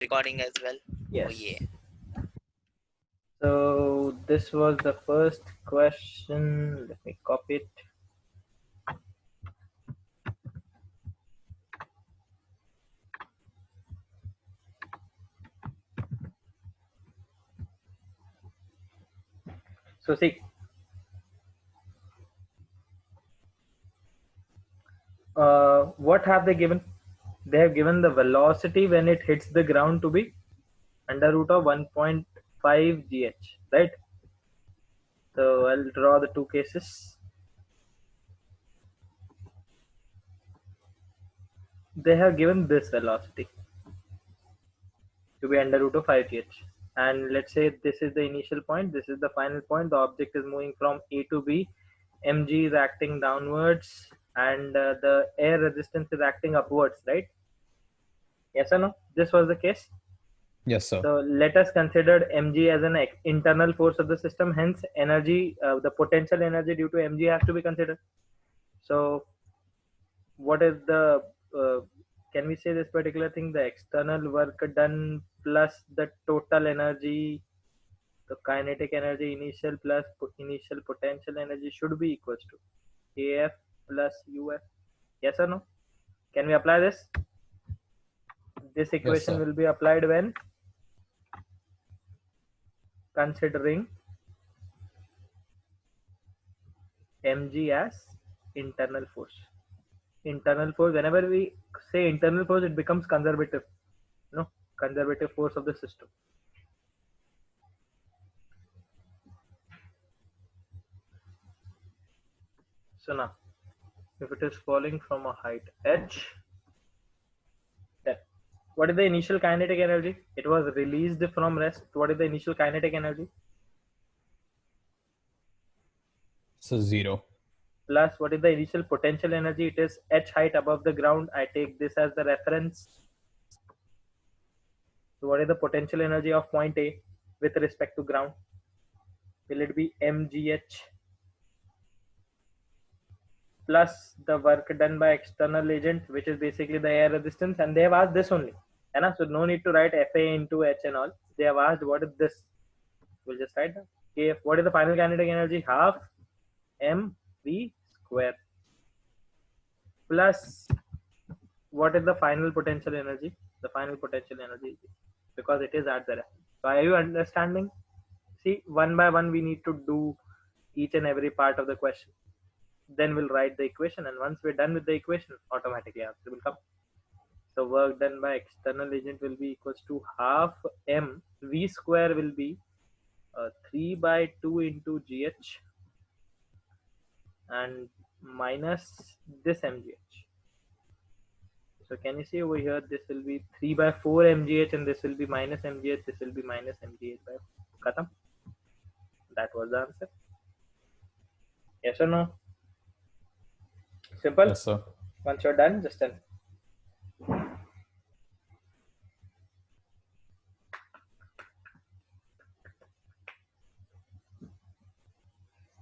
Recording as well. Yes. Oh yeah. So this was the first question. Let me copy it. So see, what have they given? They have given the velocity when it hits the ground to be under root of 1.5 gh, right? So I'll draw the two cases. They have given this velocity to be under root of 5gh, and let's say this is the initial point, this is the final point. The object is moving from A to B. Mg is acting downwards, and the air resistance is acting upwards, right? Yes or no? This was the case. Yes, sir. So let us consider mg as an internal force of the system. Hence, energy, the potential energy due to mg has to be considered. So, what is the can we say this particular thing? The external work done plus the total energy, the kinetic energy initial plus initial potential energy should be equals to AF plus UF. Yes or no? Can we apply this? This equation sir. will be applied when considering mg as internal force. Internal force, whenever we say internal force, it becomes conservative, conservative force of the system. So now, if it is falling from a height h, then what is the initial kinetic energy? It was released from rest. What is the initial kinetic energy? So 0. Plus, what is the initial potential energy? It is h height above the ground. I take this as the reference. So what is the potential energy of point A with respect to ground? Will it be mgh plus the work done by external agent, which is basically the air resistance? And they have asked this only. So no need to write FA into H and all. They have asked what is this. We'll just write that. KF. What is the final kinetic energy? Half mv square plus what is the final potential energy? The final potential energy, because it is at the reference. So are you understanding? See, one by one we need to do each and every part of the question. Then we'll write the equation, and once we're done with the equation, automatically answer will come. So work done by external agent will be equals to half m. V square will be 3 by 2 into gh and minus this mgh. So can you see over here, this will be 3 by 4 mgh and this will be minus mgh. This will be minus mgh by khatam. That was the answer. Yes or no? Simple. Yes, sir. Once you're done, just tell.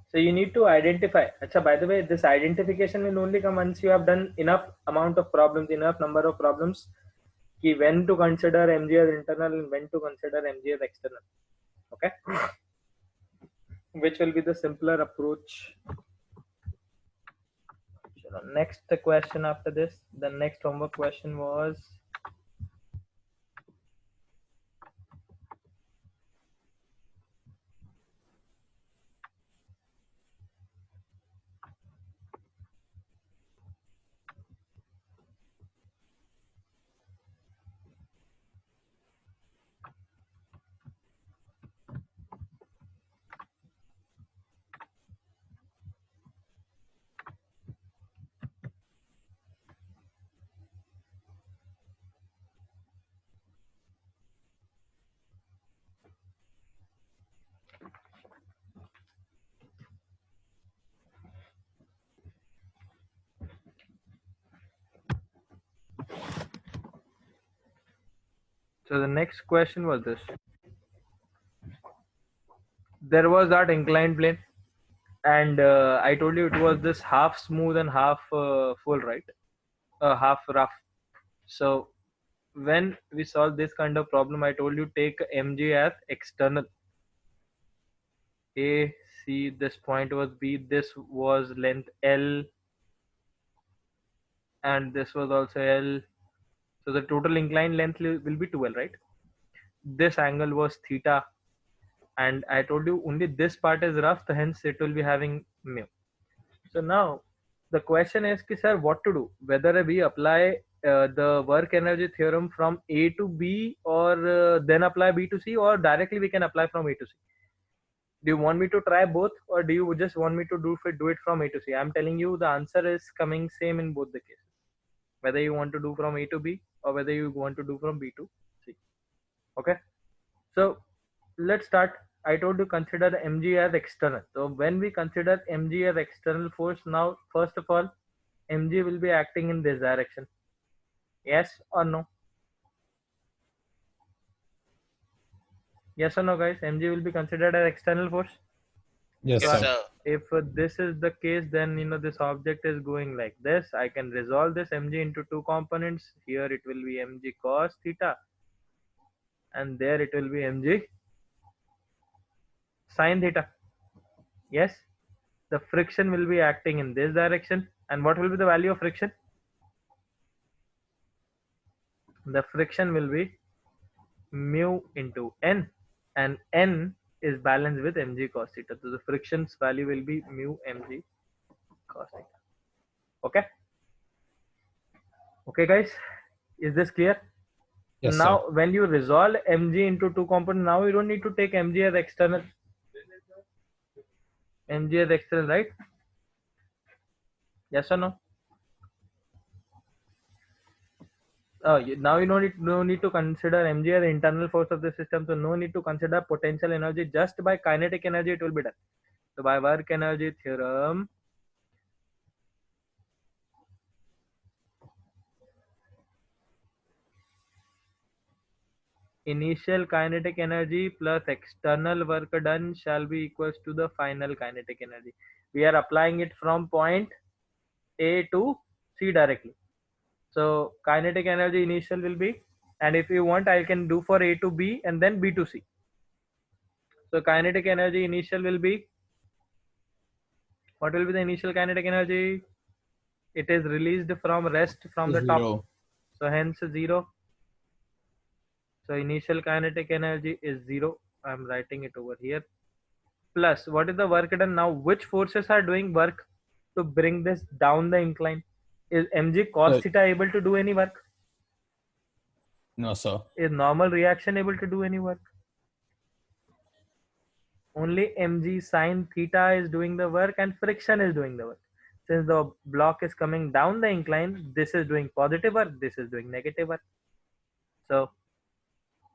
So you need to identify. Achha, by the way, this identification will only come once you have done enough amount of problems, enough number of problems, ki when to consider mg as internal and when to consider mg as external. Okay? Which will be the simpler approach. Next question after this, the next homework question was, so the next question was this. There was that inclined plane, and I told you it was this half smooth and half full, right? Half rough. So when we solve this kind of problem, I told you take mg as external. A, C, this point was B, this was length L, and this was also L. So the total inclined length will be 12, right? This angle was theta, and I told you only this part is rough, so hence it will be having mu. So now the question is, sir, what to do? Whether we apply the work energy theorem from A to B, or then apply B to C, or directly we can apply from A to C. Do you want me to try both, or do you just want me to do it from A to C? I'm telling you the answer is coming same in both the cases. Whether you want to do from A to B, or whether you want to do from B to C. Okay. So let's start. I told you consider mg as external. So when we consider mg as external force, now first of all, mg will be acting in this direction. Yes or no? Yes or no, guys? Mg will be considered as external force. Yes, So Yes, sir. sir. if this is the case, then this object is going like this. I can resolve this mg into two components. Here it will be mg cos theta, and there it will be mg sin theta. Yes, the friction will be acting in this direction. And what will be the value of friction? The friction will be mu into n, and n is balanced with mg cos theta. So the friction's value will be mu mg cos theta. Okay. Okay, guys, is this clear? Yes, Now, sir. when you resolve mg into two components, now you don't need to take mg as external. Mg as external, right? Yes or no? Now you no need to consider mg as the internal force of the system. So no need to consider potential energy. Just by kinetic energy, it will be done. So by work energy theorem, initial kinetic energy plus external work done shall be equals to the final kinetic energy. We are applying it from point A to C directly. So kinetic energy initial will be, and if you want, I can do for A to B and then B to C. So kinetic energy initial will be, what will be the initial kinetic energy? It is released from rest from the top. 0. So hence 0. So initial kinetic energy is 0. I'm writing it over here. Plus, what is the work done now? Which forces are doing work to bring this down the incline? Is mg cos So, theta able to do any work? no, sir. Is normal reaction able to do any work? Only mg sin theta is doing the work, and friction is doing the work. Since the block is coming down the incline, this is doing positive work, this is doing negative work. So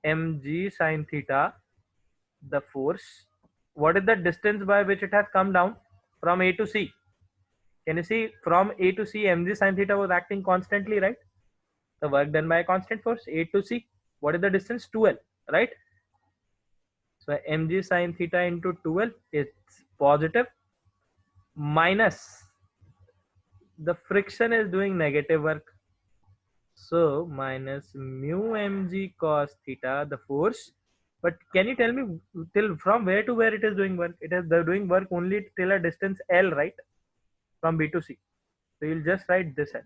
mg sin theta, the force, what is the distance by which it has come down from A to C? Can you see from A to C, mg sin theta was acting constantly, right? The work done by a constant force, A to C. What is the distance? 2L, right? So mg sin theta into 2L is positive, minus the friction is doing negative work. So minus mu mg cos theta, the force. But can you tell me till from where to where it is doing work? It is doing work only till a distance L, right? From B to C. So you'll just write this L.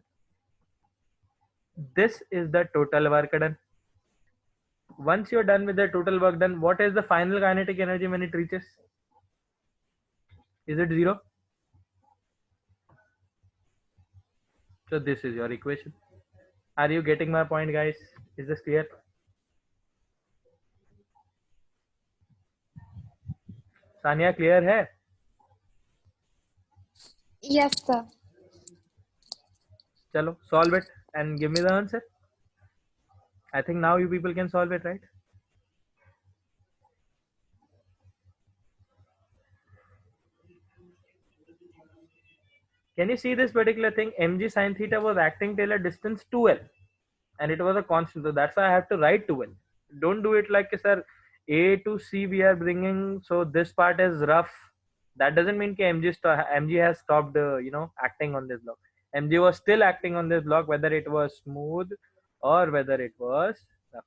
This is the total work done. Once you're done with the total work done, what is the final kinetic energy when it reaches? Is it 0? So this is your equation. Are you getting my point, guys? Is this clear? Sanya, clear hai? Yes, sir. Chalo, solve it and give me the answer. I think now you people can solve it, right? Can you see this particular thing? Mg sin theta was acting till a distance 2L, and it was a constant. So that's why I have to write 2L. Don't do it like, sir, A to C we are bringing, so this part is rough. That doesn't mean mg has stopped acting on this block. Mg was still acting on this block, whether it was smooth or whether it was rough.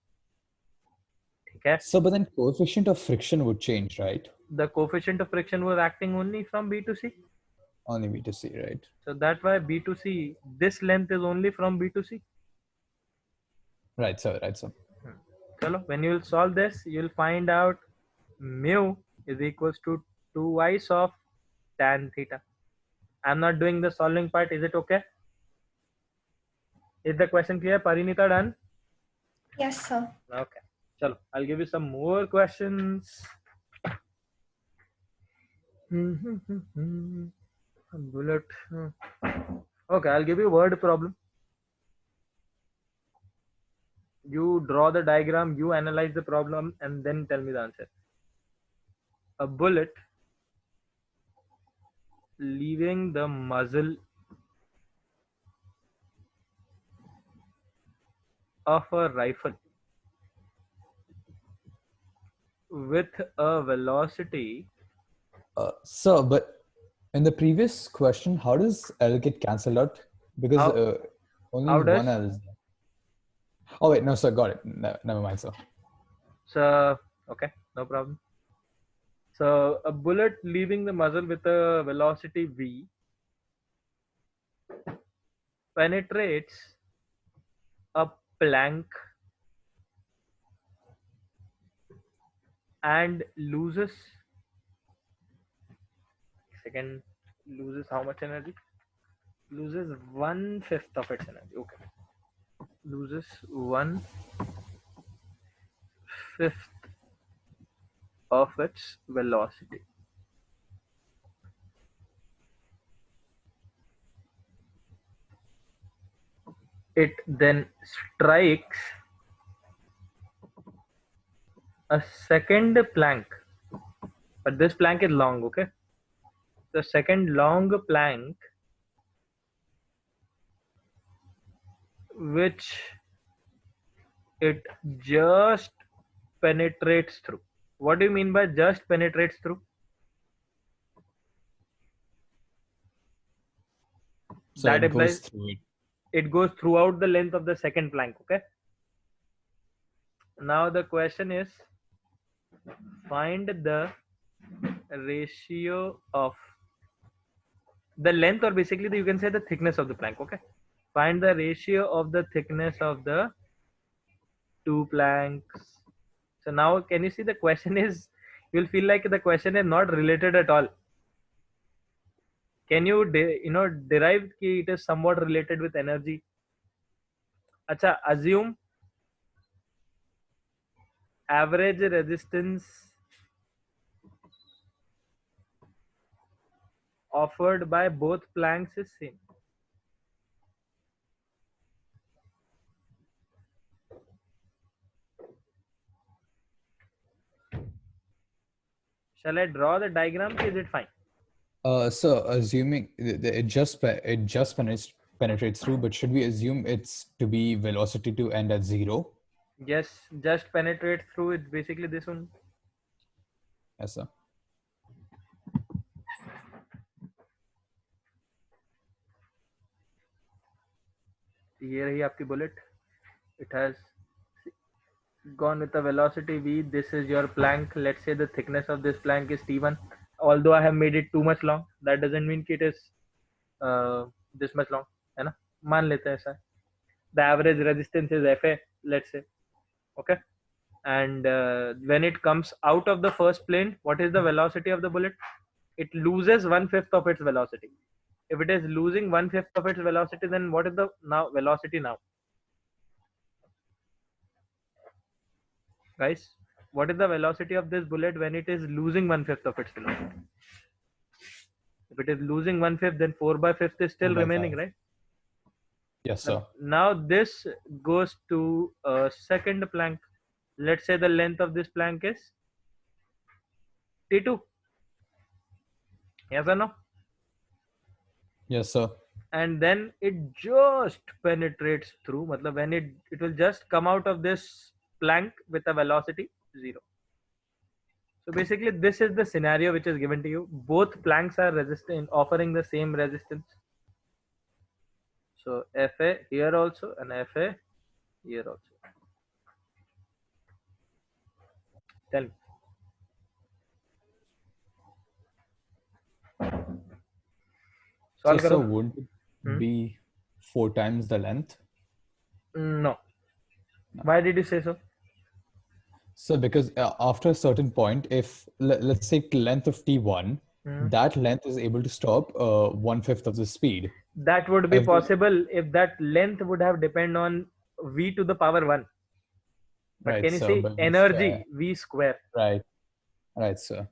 Okay. So, but then coefficient of friction would change, right? The coefficient of friction was acting only from B to C. Only B to C, right? So that's why B to C, this length is only from B to C. Right, sir. Right, sir. Chalo, when you will solve this, you'll find out mu is equals to 2y of tan theta. I'm not doing the solving part. Is it okay? Is the question clear? Parinita done? Yes, sir. Okay. Chalo, I'll give you some more questions. Bullet. Okay, I'll give you a word problem. You draw the diagram, you analyze the problem, and then tell me the answer. A bullet leaving the muzzle of a rifle with a velocity. Sir, but in the previous question, how does L get cancelled out? Because How only does? one L is there. Oh, wait, no, sir, got it. Never mind, sir. So, okay, no problem. So, a bullet leaving the muzzle with a velocity v penetrates a plank and loses how much energy? Loses 1/5 of its energy. Okay. Loses 1/5 of its velocity. It then strikes a second plank, but this plank is long, okay? The second long plank, which it just penetrates through. What do you mean by just penetrates through? So That it goes implies through it. it goes throughout the length of the second plank, okay? Now the question is, find the ratio of the length, or basically you can say the thickness of the plank, okay? Find the ratio of the thickness of the two planks. So now can you see the question is, you'll feel like the question is not related at all. Can you derive कि it is somewhat related with energy? Acha, assume average resistance offered by both planks is same. Shall I draw the diagram? Is it fine? So assuming it just penetrates through, but should we assume it's to be velocity to end at 0? Yes, just penetrate through. It's basically this one. Yes, sir. ये रही आपकी bullet. It has gone with a velocity v. This is your plank. Let's say the thickness of this plank is t1. Although I have made it too much long, that doesn't mean it is this much long, है ना? मान लेते हैं ऐसा. The average resistance is fa, let's say, okay? And when it comes out of the first plane, what is the velocity of the bullet? It loses 1/5 of its velocity. If it is losing 1/5 of its velocity, then what is the velocity now? Guys, what is the velocity of this bullet when it is losing 1/5 of its velocity? If it is losing 1/5, then 4/5 is still 4/5. remaining, right? Yes, sir. Now this goes to a second plank. Let's say the length of this plank is T2. Yes or no? Yes, sir. And then it just penetrates through. Matlab when it will just come out of this plank with a velocity 0. So basically this is the scenario which is given to you. Both planks are offering the same resistance. So Fa here also and Fa here also. Tell me. So, Solve karo. wouldn't it Hmm? be 4 times the length? No. Why did you say so? So because after a certain point, if let's say length of t1, that length is able to stop 1/5 of the speed. That would be If the, possible if that length would have depend on v to the power 1. But right, can you so say by v square, energy v square? right, right, sir.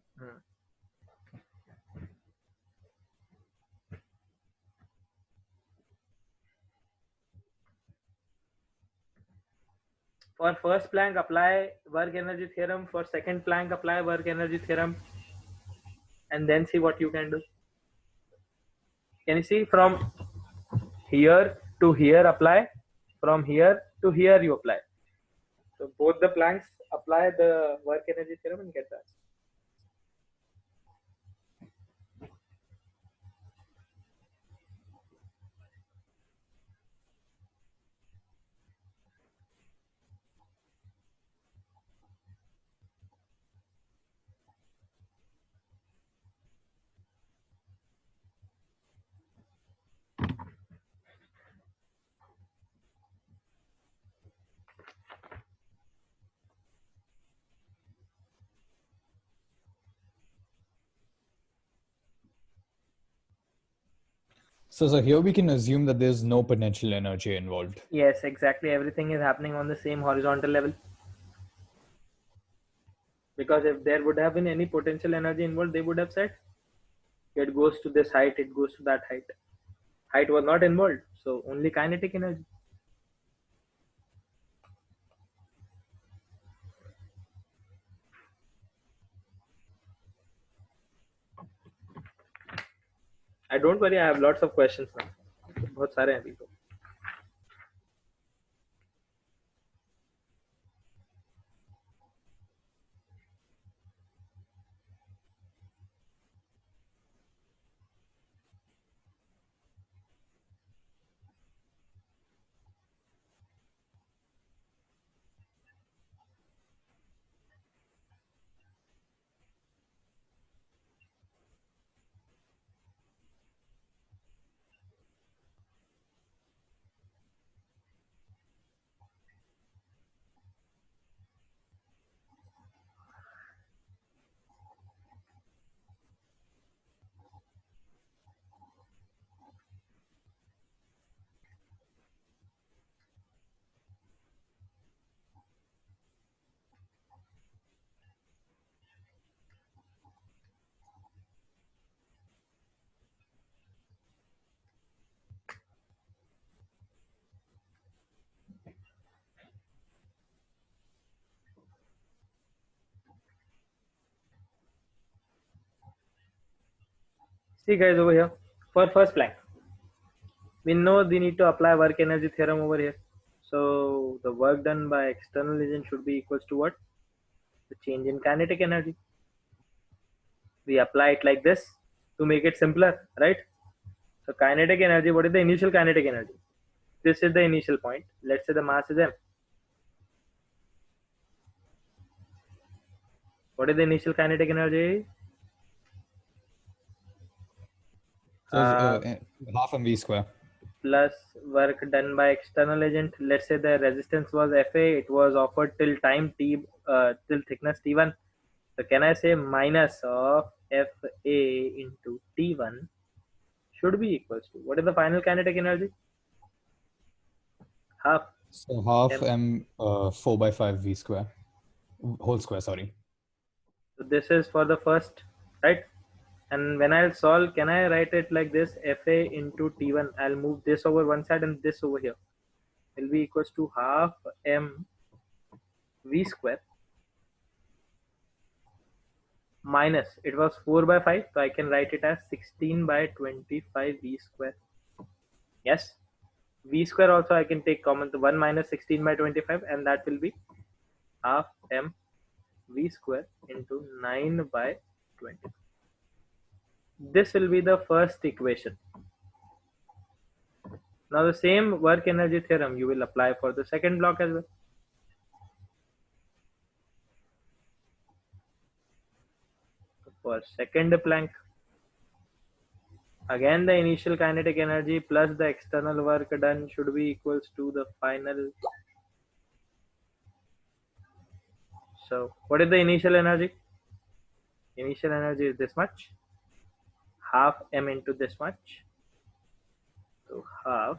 For first Planck, apply work energy theorem. For second Planck, apply work energy theorem, and then see what you can do. Can you see from here to here apply, from here to here you apply. So both the Plancks apply the work energy theorem and get that. So here we can assume that there's no potential energy involved. Yes, exactly. Everything is happening on the same horizontal level. Because if there would have been any potential energy involved, they would have said it goes to this height, it goes to that height. Height was not involved, so only kinetic energy. I don't worry, I have lots of questions now. बहुत सारे हैं अभी तो. See guys over here, for first Planck, we know we need to apply work energy theorem over here. So the work done by external agent should be equals to what? The change in kinetic energy. We apply it like this to make it simpler, right? So kinetic energy, what is the initial kinetic energy? This is the initial point. Let's say the mass is m. What is the initial kinetic energy? So half mv square. Plus work done by external agent. Let's say the resistance was Fa. It was offered till time t, till thickness T1. So can I say minus of Fa into T1 should be equals to what is the final kinetic energy? Half So half m. m 4/5 v square, whole square, sorry. So this is for the first, right? And when I'll solve, can I write it like this? Fa into T1. I'll move this over one side and this over here. Will be equals to half m v square minus, it was 4/5, so I can write it as 16/25 v square. Yes, v square also I can take common, the 1 minus 16/25, and that will be half m v square into 9/20. This will be the first equation. Now the same work energy theorem you will apply for the second block as well. For second Planck, again the initial kinetic energy plus the external work done should be equals to the final. So what is the initial energy? Initial energy is this much, half m into this much, so half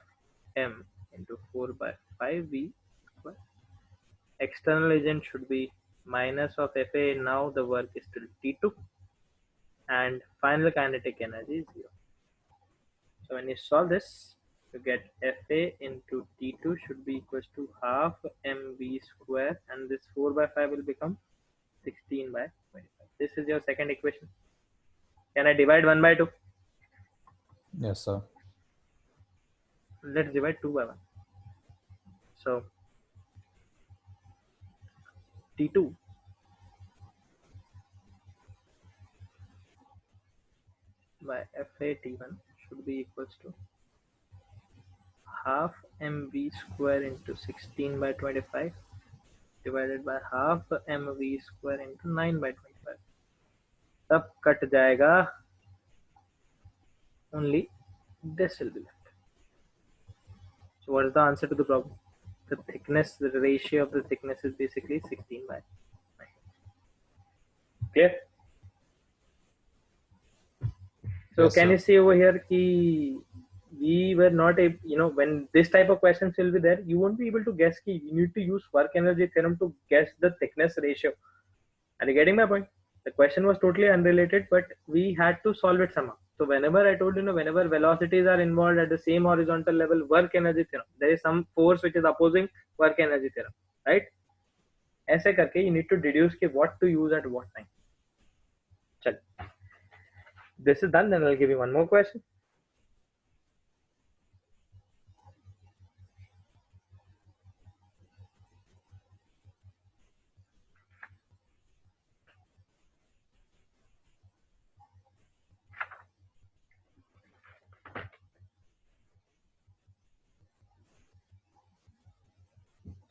m into 4 by 5 v square. External agent should be minus of Fa. Now the work is still T2 and final kinetic energy is 0. So when you solve this, you get Fa into T2 should be equals to half mv square, and this 4 by 5 will become 16 by 25. This is your second equation. Can I divide 1 by 2? Yes, sir. Let's divide 2 by 1. So T2 by FA T1 should be equals to half mv square into 16 by 25 divided by half mv square into 9 by 25. तब cut जाएगा, only this will be left. So what is the answer to the problem? The thickness, the ratio of the thickness is basically 16 by 9. Clear? So Yes, can sir. you see over here ki we were not able, when this type of questions will be there, you won't be able to guess ki you need to use work energy theorem to guess the thickness ratio. Are you getting my point? The question was totally unrelated, but we had to solve it somehow. So whenever I told whenever velocities are involved at the same horizontal level, work energy theorem, there is some force which is opposing work energy theorem, right? ऐसे करके you need to deduce कि what to use at what time. चल, this is done. Then I'll give you one more question.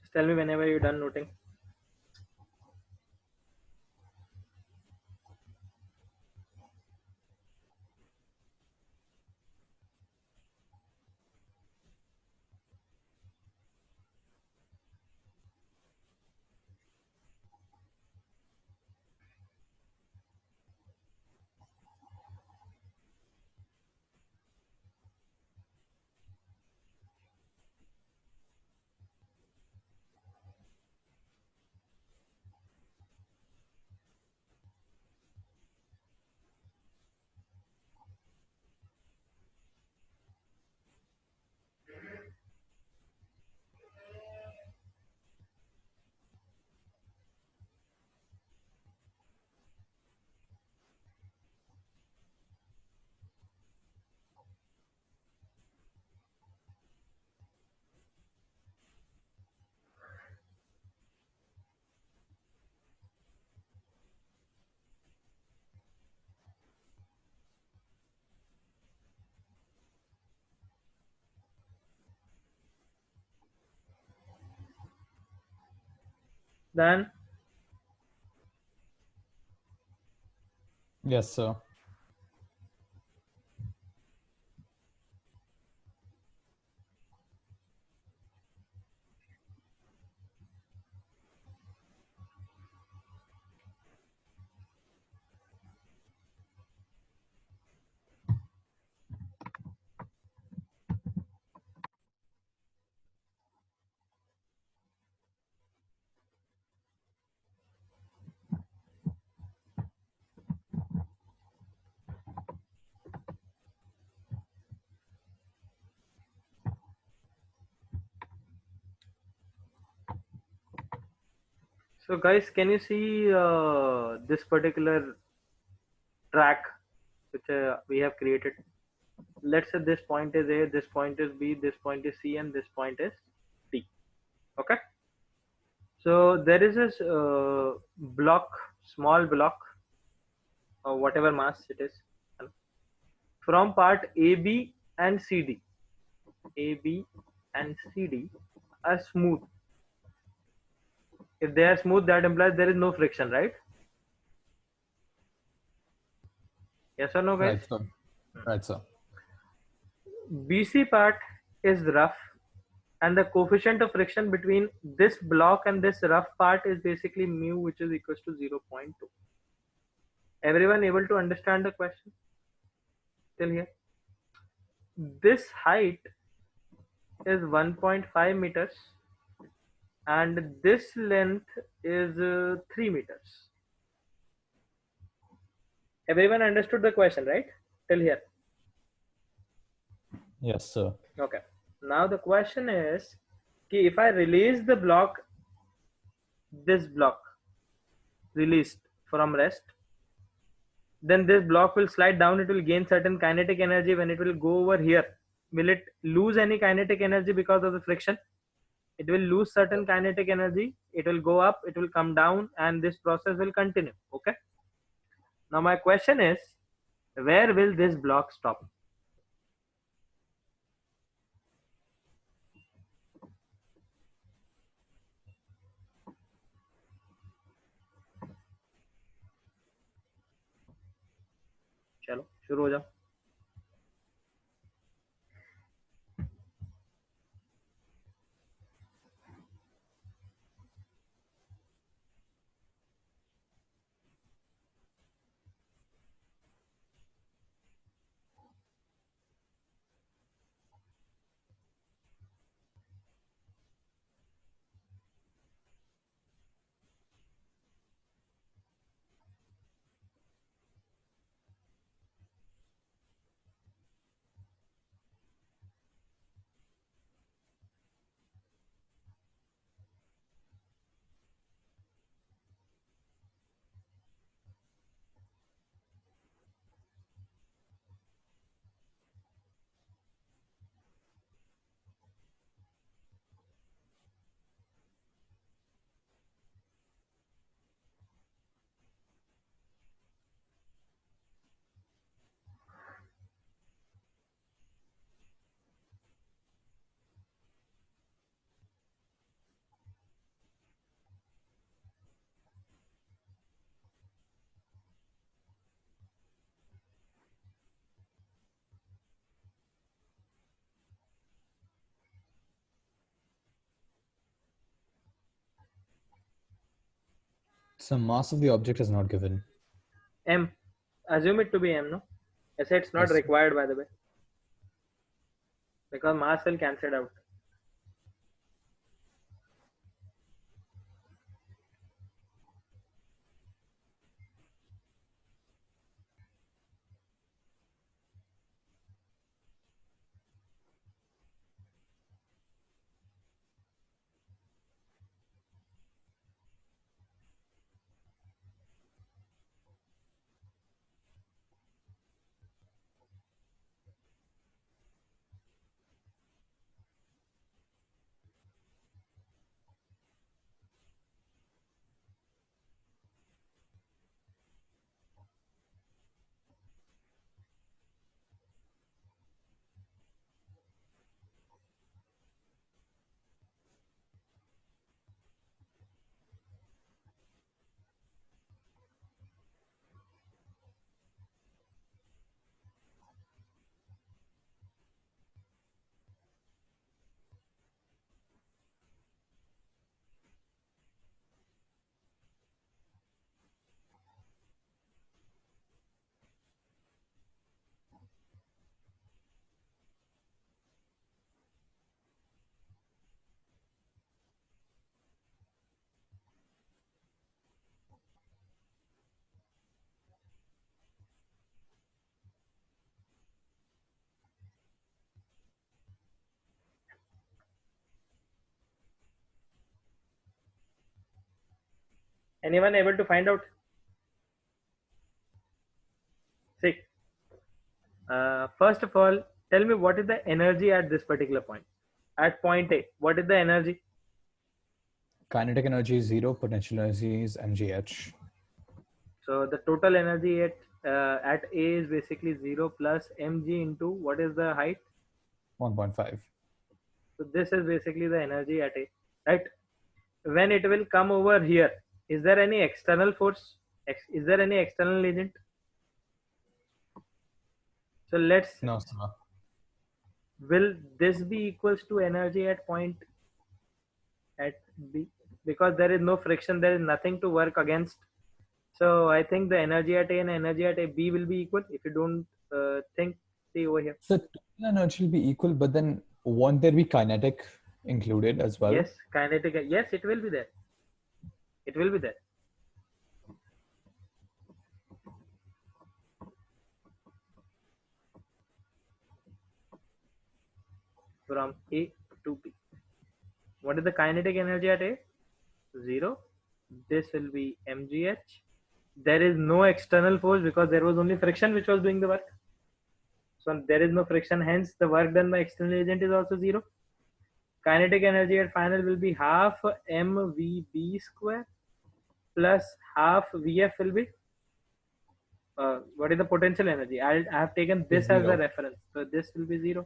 Just tell me whenever you're done noting. Then Yes, sir. so guys, can you see this particular track which we have created? Let's say this point is A, this point is B, this point is C, and this point is D. Okay. So there is this block, small block, or whatever mass it is, from part AB and CD. AB and CD are smooth. If they are smooth, that implies there is no friction, right? Yes or no, guys? Right, sir. Right, sir. BC part is rough, and the coefficient of friction between this block and this rough part is basically mu, which is equals to 0.2. Everyone able to understand the question till here? This height is 1.5 meters and this length is 3 meters. Everyone understood the question, right? Till here. Yes, sir. Okay. Now the question is, if I release the block, this block released from rest, then this block will slide down. It will gain certain kinetic energy. When it will go over here, will it lose any kinetic energy because of the friction? It will lose certain kinetic energy. It will go up, it will come down, and this process will continue. Okay. Now my question is, where will this block stop? चलो शुरू हो जाओ. So mass of the object is not given. M. Assume it to be M, no? I say it's not Yes, sir. required, by the way, because mass will cancel out. Anyone able to find out? See, first of all, tell me what is the energy at this particular point. At point A, what is the energy? Kinetic energy is 0, potential energy is mgh. So the total energy at A is basically 0 plus mg into what is the height? 1.5. So this is basically the energy at A, right? When it will come over here, is there any external force? Is there any external agent? So let's, No, sir. will this be equals to energy at point at B? Because there is no friction, there is nothing to work against. So I think the energy at A and energy at A B will be equal. If you don't think, see over here. So total energy will be equal, but then won't there be kinetic included as well? Yes, kinetic. Yes, it will be there. It will be there. From A to B. What is the kinetic energy at A? 0. This will be mgh. There is no external force because there was only friction which was doing the work. So there is no friction, hence the work done by external agent is also 0. Kinetic energy at final will be half mvb square plus half vf will be what is the potential energy? I have taken this as the reference, so this will be 0.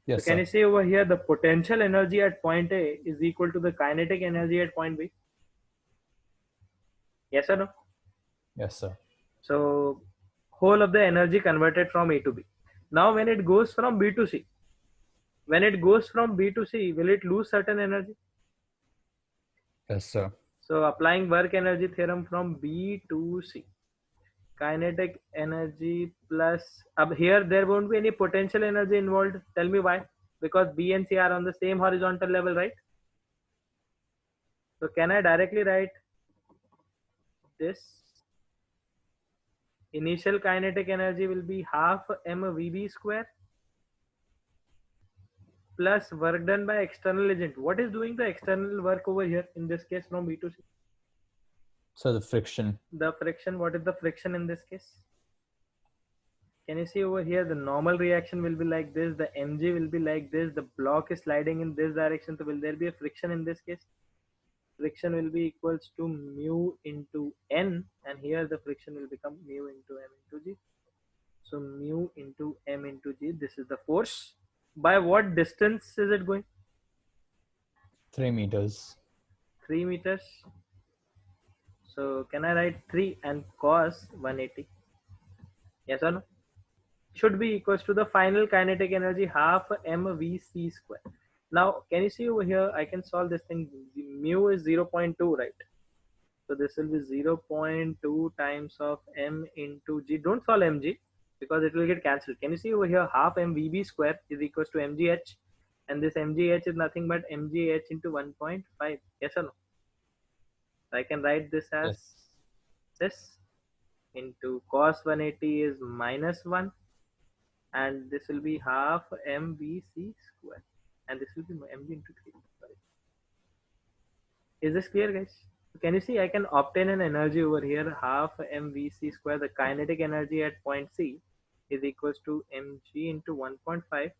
Yes, so can sir. you see over here the potential energy at point A is equal to the kinetic energy at point B? Yes or no? Yes, sir. So whole of the energy converted from A to B. Now when it goes from B to C, when it goes from B to C, will it lose certain energy? Yes, sir. So applying work energy theorem from B to C, kinetic energy plus, up here there won't be any potential energy involved. Tell me why? Because B and C are on the same horizontal level, right? So can I directly write this? Initial kinetic energy will be half mvb square plus work done by external agent. What is doing the external work over here in this case from B to C? So the friction. The friction. What is the friction in this case? Can you see over here the normal reaction will be like this, the mg will be like this, the block is sliding in this direction, so will there be a friction in this case? Friction will be equals to mu into n, and here the friction will become mu into m into g. So mu into m into g, this is the force. By what distance is it going? 3 meters. 3 meters. So can I write 3 and cos 180? Yes or no? Should be equals to the final kinetic energy half mvc square. Now can you see over here, I can solve this thing. The mu is 0.2, right? So this will be 0.2 times of m into g. Don't solve mg because it will get cancelled. Can you see over here, half mvb square is equals to mgh, and this mgh is nothing but mgh into 1.5. Yes or no? I can write this as this into cos 180 is minus 1, and this will be half mvc square, and this will be mg into 3. Sorry. Is this clear, guys? Can you see I can obtain an energy over here, half mvc square. The kinetic energy at point C is equals to mg into 1.5,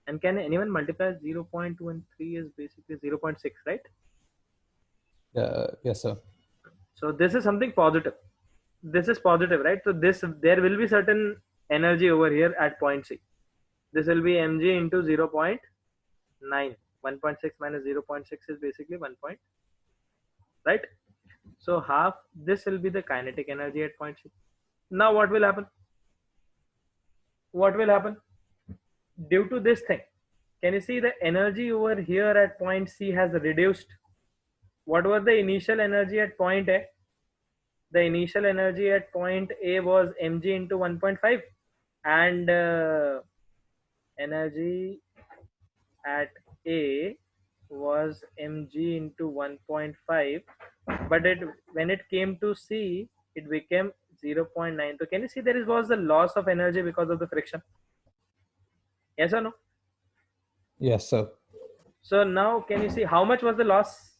and can anyone multiply 0.2 and 3 is basically 0.6, right? Yes, sir. So this is something positive. This is positive, right? So this, there will be certain energy over here at point C. This will be mg into 0.9. 1.6 minus 0.6 is basically 1 point, right? So half, this will be the kinetic energy at point C. Now what will happen? What will happen? Due to this thing, can you see the energy over here at point C has reduced? What was the initial energy at point A? The initial energy at point A was mg into 1.5, and energy at A was mg into 1.5, but when it came to C, it became 0.9. So can you see there was a loss of energy because of the friction? Yes or no? Yes, sir. So now can you see how much was the loss?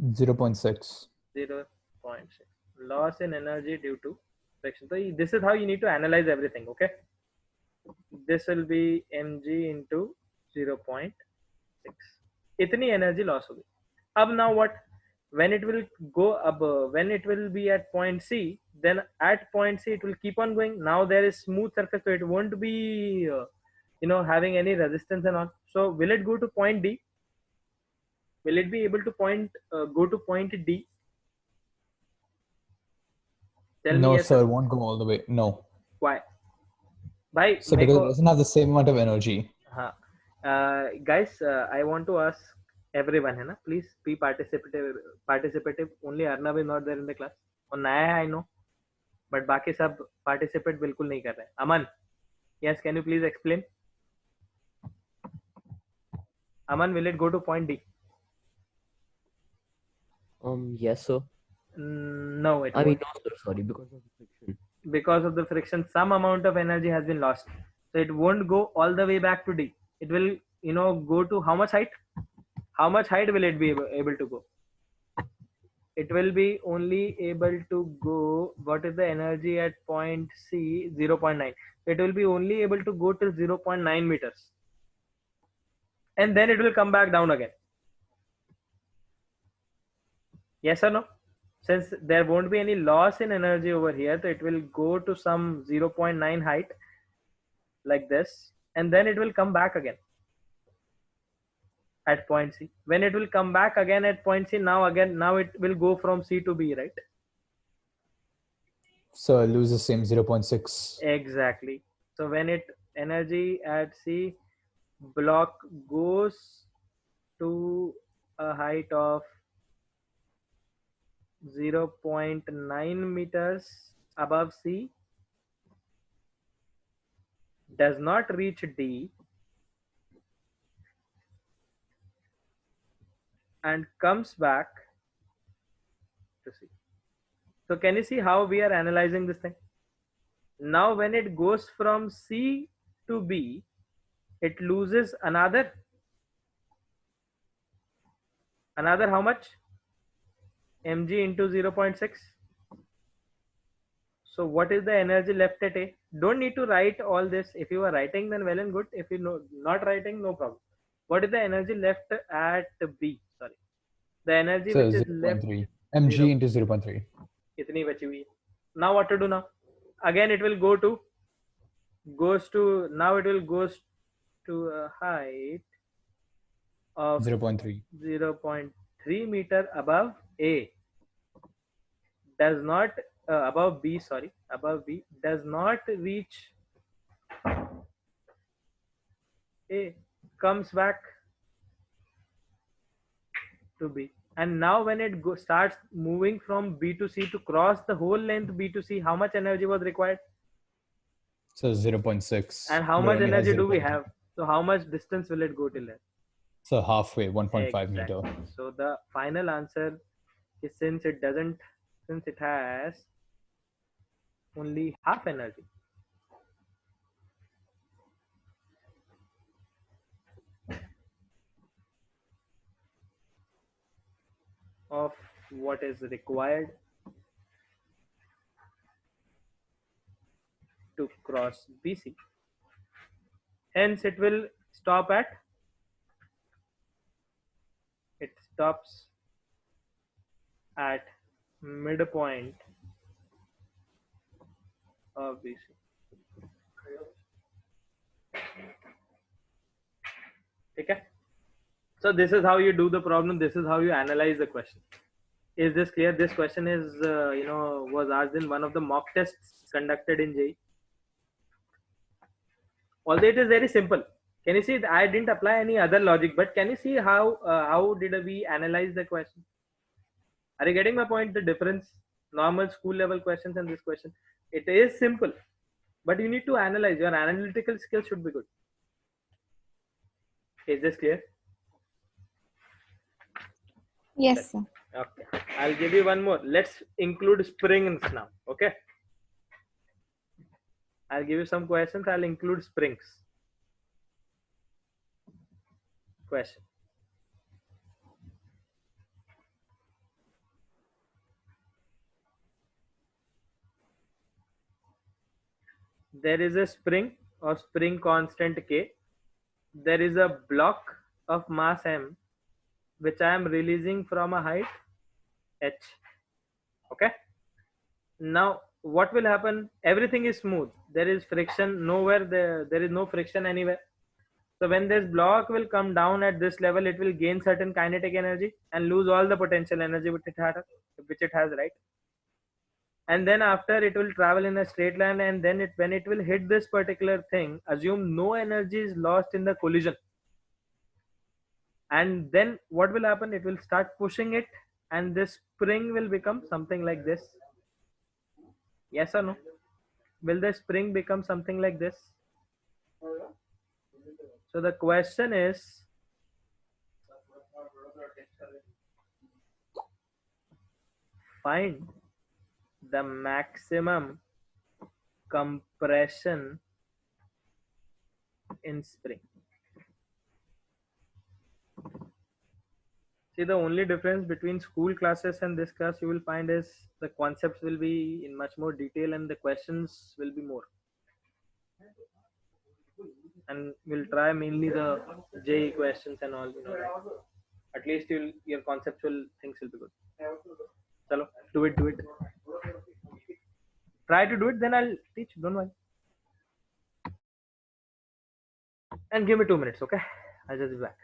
0.6. 0.6. Loss in energy due to friction. So this is how you need to analyze everything, okay? This will be mg into 0.6. इतनी energy loss होगी. अब now what? When it will go above, when it will be at point C, then at point C it will keep on going. Now there is smooth surface, so it won't be having any resistance and all. So will it go to point D? Will it be able to go to point D? Tell me No, yes. sir, it won't go all the way. No. Why? Bhai, So because it doesn't have the same amount of energy. guys, I want to ask everyone, है ना? Please be participative. Participative. Only Arnav is not there in the class. और नया है I know, but बाकी सब participate बिल्कुल नहीं कर रहे. Aman, yes, can you please explain? Aman, will it go to point D? Yes, sir. No, it I mean, won't. no, sir, sorry, because of the friction. Because of the friction, some amount of energy has been lost. So it won't go all the way back to D. It will, go to how much height? How much height will it be able to go? It will be only able to go, what is the energy at point C? 0.9. It will be only able to go till 0.9 meters. And then it will come back down again. Yes or no? Since there won't be any loss in energy over here, so it will go to some 0.9 height like this, and then it will come back again at point C. When it will come back again at point C, now it will go from C to B, right? So it loses the same 0.6. Exactly. So when energy at C block goes to a height of 0.9 meters above C, does not reach D, and comes back to C. So can you see how we are analyzing this thing? Now when it goes from C to B, it loses another how much? Mg into 0.6. So what is the energy left at A? Don't need to write all this. If you are writing, then well and good. If you not writing, no problem. What is the energy left at B? Sorry, the energy So which is 0.3. left, mg into 0.3. itni bachi hui hai. Now what to do now? Again it will goes to a height of 0.3 meter above A. Does not above B, sorry, above B, does not reach A, comes back to B. And now when it starts moving from B to C, to cross the whole length B to C, how much energy was required? So 0.6. And how but much only has energy do we 0.3. have? So how much distance will it go till there? So halfway, 1.5 Exactly. meter. So the final answer is, since it has only half energy, of what is required to cross BC. Hence it will stop at, it stops at midpoint of BC. Okay. So this is how you do the problem. This is how you analyze the question. Is this clear? This question is, was asked in one of the mock tests conducted in JEE. Although it is very simple. Can you see? I didn't apply any other logic, but can you see how did we analyze the question? Are you getting my point? The difference, normal school level questions and this question. It is simple, but you need to analyze. Your analytical skills should be good. Is this clear? Yes, sir. Okay. I'll give you one more. Let's include springs now. Okay. I'll give you some questions. I'll include springs. Question. There is a spring or spring constant K. There is a block of mass M which I am releasing from a height H. Okay. Now what will happen? Everything is smooth. There is friction nowhere. There is no friction anywhere. So when this block will come down at this level, it will gain certain kinetic energy and lose all the potential energy which it has, right? And then after it will travel in a straight line, and then when it will hit this particular thing, assume no energy is lost in the collision. And then what will happen? It will start pushing it, and this spring will become something like this. Yes or no? Will the spring become something like this? So the question is, find the maximum compression in spring. See, the only difference between school classes and this class you will find is the concepts will be in much more detail and the questions will be more. And we'll try mainly the JE questions and all, right? At least your conceptual things will be good. Chalo, do it. Try to do it, then I'll teach, don't worry. And give me 2 minutes, okay? I'll just be back.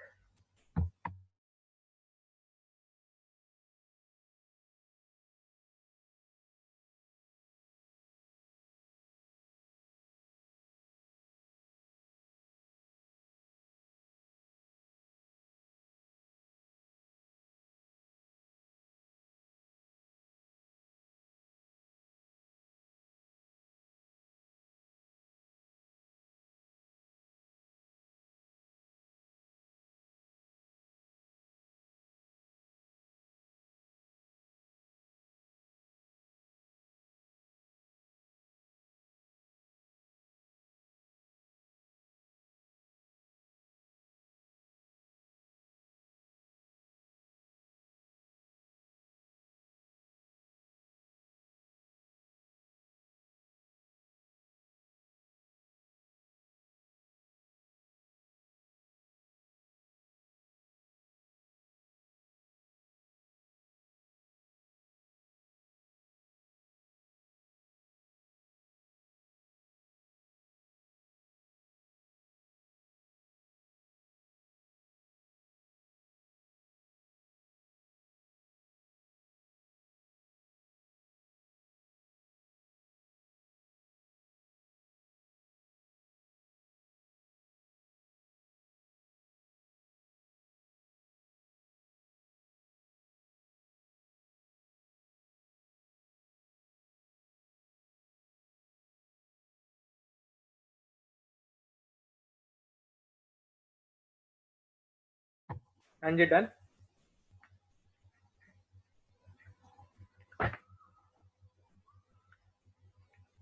And you're done?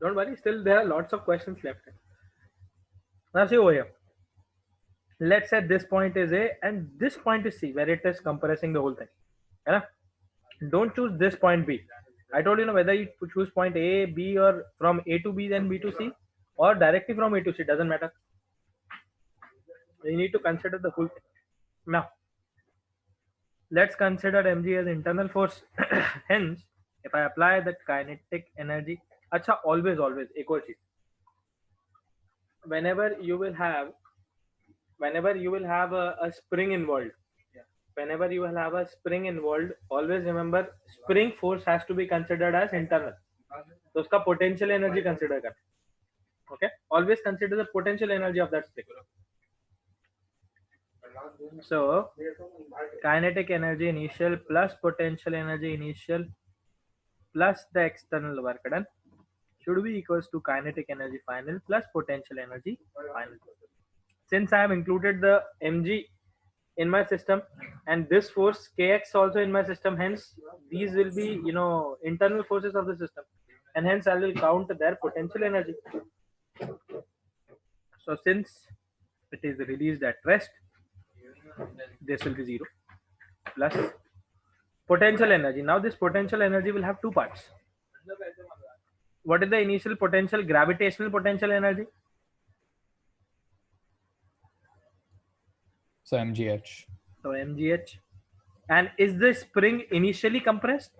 Don't worry, still there are lots of questions left. Now see over here. Let's say this point is A and this point is C, where it is compressing the whole thing. Yeah? Don't choose this point B. I told you, whether you choose point A, B, or from A to B, then B to C, or directly from A to C, doesn't matter. You need to consider the whole thing. Now, let's consider mg as internal force. Hence, if I apply the kinetic energy, acha, always एक और चीज, whenever you will have a spring involved, always remember spring force has to be considered as internal. तो उसका potential energy consider कर. Okay, always consider the potential energy of that spring. So kinetic energy initial plus potential energy initial plus the external work done should be equals to kinetic energy final plus potential energy final. Since I have included the mg in my system and this force kx also in my system, hence these will be internal forces of the system, and hence I will count their potential energy. So since it is released at rest, this will be 0 plus potential energy. Now this potential energy will have two parts. What is the initial potential? Gravitational potential energy. So mgh. So mgh. And is the spring initially compressed?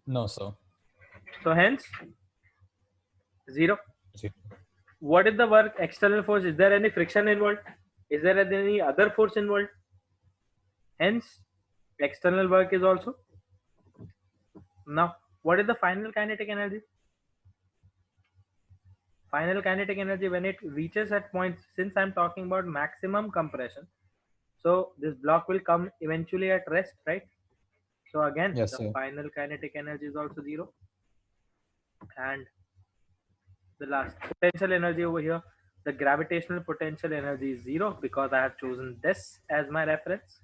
No, sir. So hence 0. Zero. What is the work? External force. Is there any friction involved? Is there any other force involved? Hence, external work is also. Now, what is the final kinetic energy? Final kinetic energy when it reaches at points, since I'm talking about maximum compression, so this block will come eventually at rest, right? So again, Yes, the sir. final kinetic energy is also zero. And the last potential energy over here, the gravitational potential energy is zero because I have chosen this as my reference.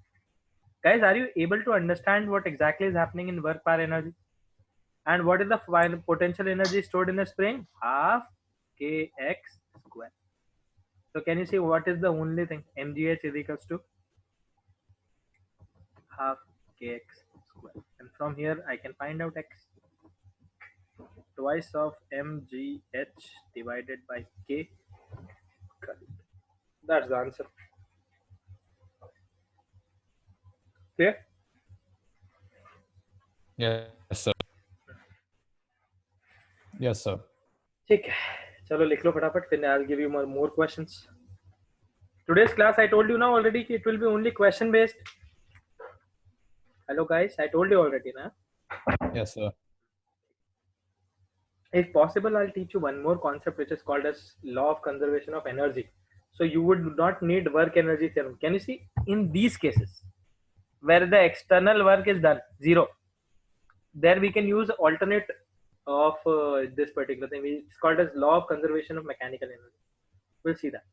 Guys, are you able to understand what exactly is happening in work power energy? And what is the final potential energy stored in the spring? Half kx square. So can you see what is the only thing? Mgh is equals to half kx square. And from here I can find out x. Twice of mgh divided by k. That's the answer. Clear? Yes, sir. Yes, sir. ठीक है, चलो लिख लो फटाफट, फिर I'll give you more questions. Today's class I told you now already it will be only question based. Hello guys, I told you already na. Yes, sir. If possible, I'll teach you one more concept which is called as law of conservation of energy. So you would not need work energy theorem. Can you see in these cases where the external work is done zero, there we can use alternate of this particular thing. It's called as law of conservation of mechanical energy. We'll see that.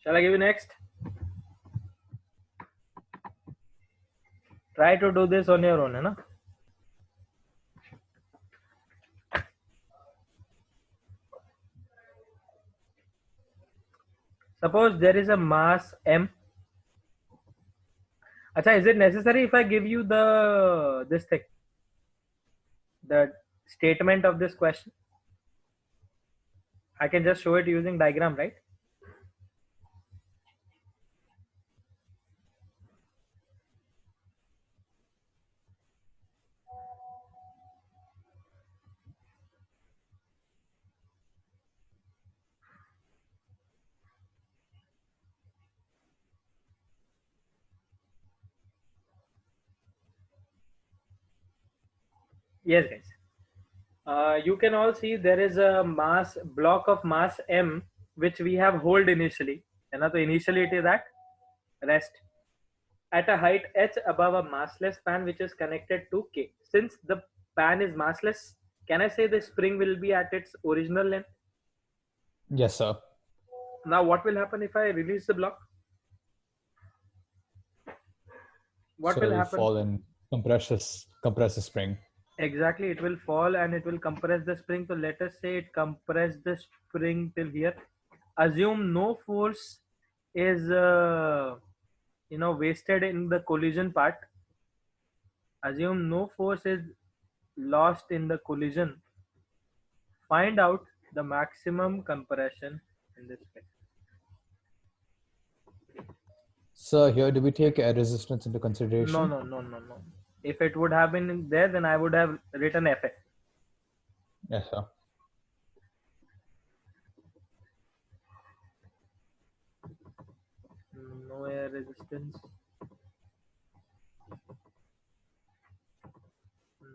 Shall I give you next? Try to do this on your own, है ना? Suppose there is a mass m. Acha, is it necessary if I give you this thing, the statement of this question? I can just show it using diagram, right? Yes, guys. You can all see there is a mass block of mass m which we have hold initially. And so initially it is at rest at a height h above a massless pan which is connected to k. Since the pan is massless, can I say the spring will be at its original length? Yes, sir. Now what will happen if I release the block? What So will it'll happen? fall and compress the spring. Exactly, it will fall and it will compress the spring. So let us say it compressed the spring till here. Assume no force is wasted in the collision part. Assume no force is lost in the collision. Find out the maximum compression in this spring. So here, do we take air resistance into consideration? No. If it would have been there, then I would have written Fa. Yes, sir. No air resistance.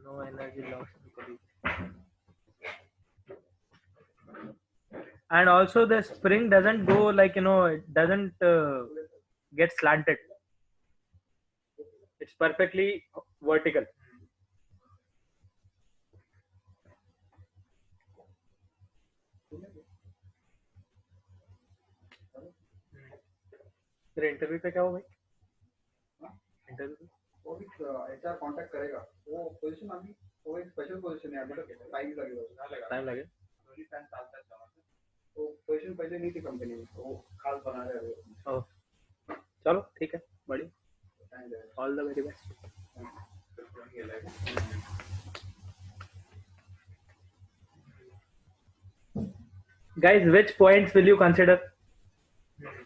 No energy lost in collision. And also the spring doesn't go like, it doesn't get slanted. It's perfectly vertical. तेरे interview पे क्या हो भाई? Interview वो भी HR contact करेगा, वो position अभी वो एक स्पेशल पोजीशन है, अभी तो टाइम लगेगा क्वेश्चन पहले नहीं थी कंपनी में, वो खास बना रहे हो। चलो ठीक है, बढ़िया, all the very best. Guys, which points will you consider?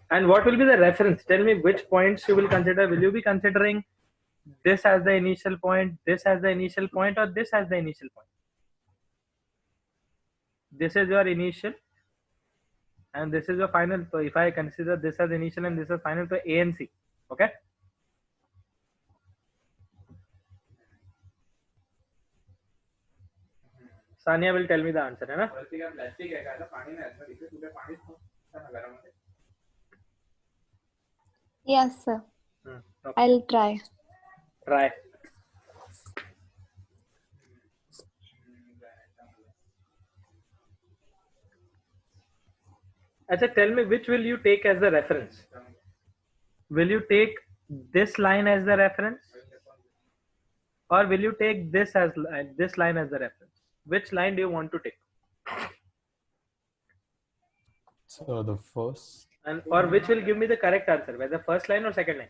And what will be the reference? Tell me which points you will consider. Will you be considering this as the initial point, this as the initial point, or this as the initial point? This is your initial and this is your final. So if I consider this as initial and this as final, so A and C. Okay? Sania will tell me the answer, है ना? Yes, sir. Okay. I'll try. Try. Achha, tell me which will you take as the reference? Will you take this line as the reference? Or will you take this as this line as the reference? Which line do you want to take? So the first. And or which will give me the correct answer, whether first line or second line?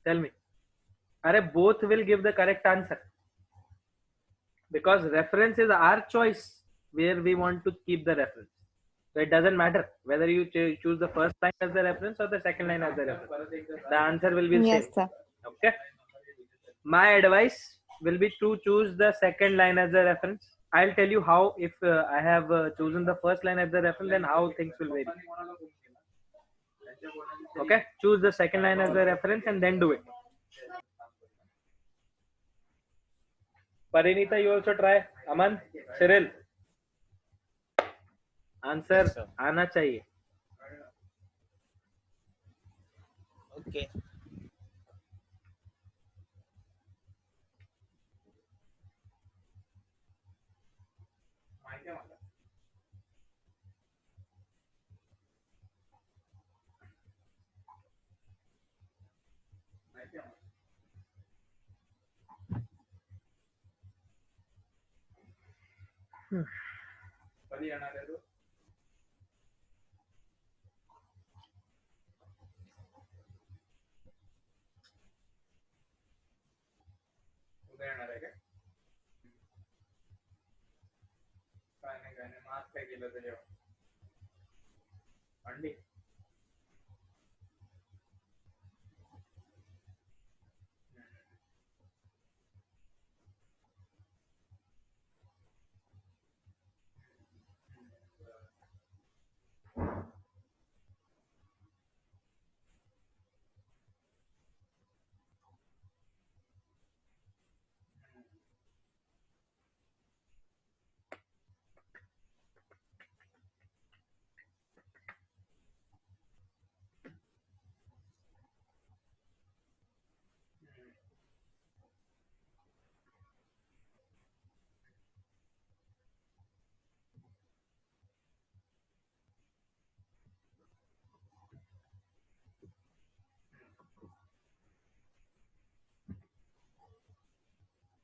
Tell me. Arey, both will give the correct answer. Because reference is our choice where we want to keep the reference. So it doesn't matter whether you choose the first line as the reference or the second line as the reference. The answer will be the Yes, same. sir. Okay. My advice will be to choose the second line as the reference. I'll tell you how if I have chosen the first line as the reference, then how things will vary. Okay. Choose the second line as the reference and then do it. Parinita, you also try. Aman, Cyril. Answer Yes, sir. आना चाहिए. Okay.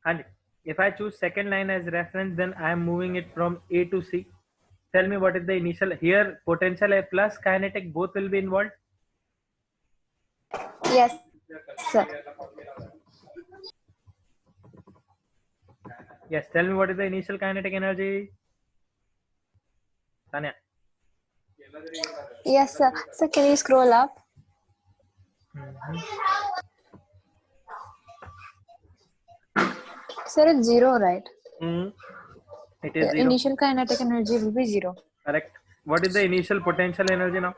And if I choose second line as reference, then I am moving it from A to C. Tell me what is the initial here. Potential A plus kinetic both will be involved. Yes, sir. Yes. Tell me what is the initial kinetic energy. Tanya. Yes, sir. So can you scroll up? Sir, it's 0, right? It is The 0. initial kinetic energy will be 0. Correct. What is the initial potential energy now?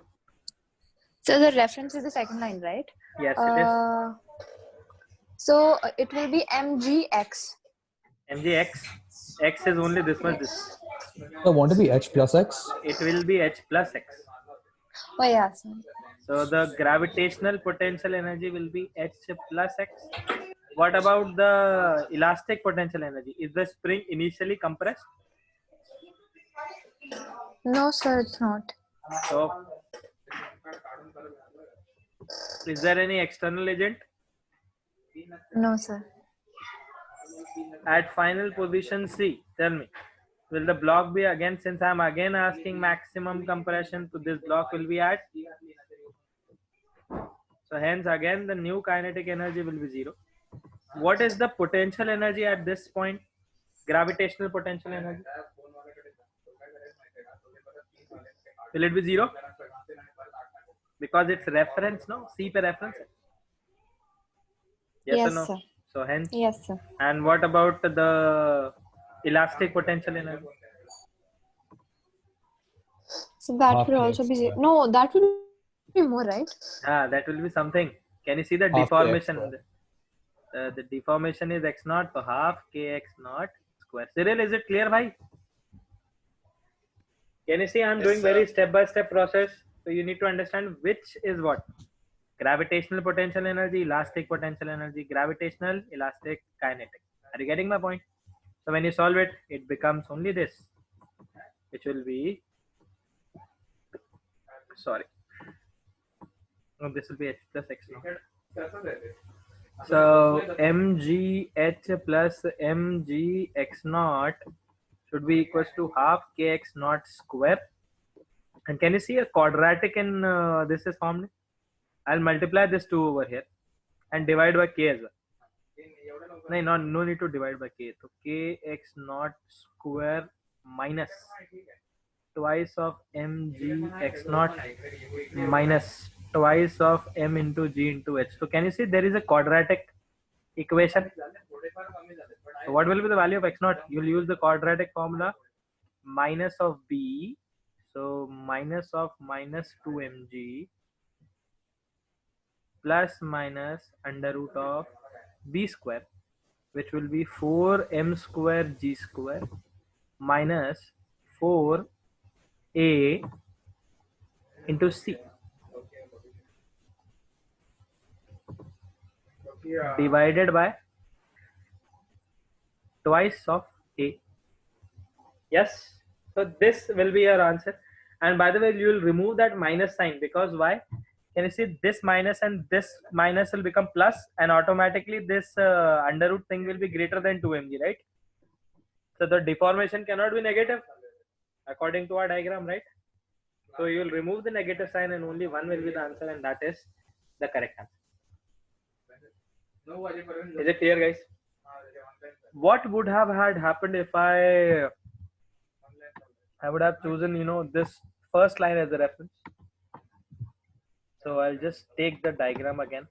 So the reference is the second line, right? Yes, it is. So it will be mgx. Mgx. X is only this much. This. I want to be H plus X. It will be H plus X. Oh yeah. Sir. So the gravitational potential energy will be H plus X. What about the elastic potential energy? Is the spring initially compressed? No, sir, it's not. So, is there any external agent? No, sir. at final position C. Tell me, will the block be again, since I'm again asking maximum compression, so this block will be at, so hence again the new kinetic energy will be 0. What is the potential energy at this point? Gravitational potential energy. Will it be 0? Because it's reference, no? C per reference. Yes, or Yes, no? sir. So hence. Yes, sir. And what about the elastic potential energy? So that Half will also kx be square. no, that will be more, right? That will be something. Can you see the Half kx deformation? square. The deformation is x naught, so half kx naught square. Cyril, is it clear, bhai? Can you see I'm doing very step-by-step process? So you need to understand which is what. Gravitational potential energy, elastic potential energy, gravitational, elastic, kinetic. Are you getting my point? So when you solve it, it becomes only this, which will be, sorry, no, this will be h plus x naught. So mgh plus mgx naught should be equals to half kx naught square. And can you see a quadratic in this is formed? I'll multiply this 2 over here and divide by k as well. No need to divide by k. So kx naught square minus twice of mgx naught minus twice of m into g into h. So can you see there is a quadratic equation? So what will be the value of x naught? You'll use the quadratic formula, minus of b, so minus of minus 2mg plus minus under root of b square, which will be 4m square g square minus 4a into c divided by twice of a. Yes, so this will be your answer. And by the way, you will remove that minus sign, because why? Can you see this minus and this minus will become plus, and automatically this under root thing will be greater than 2mg, right? So the deformation cannot be negative according to our diagram, right? So you will remove the negative sign and only one will be the answer, and that is the correct answer. Is it clear, guys? What would have had happened if I would have chosen, this first line as a reference? So I'll just take the diagram again.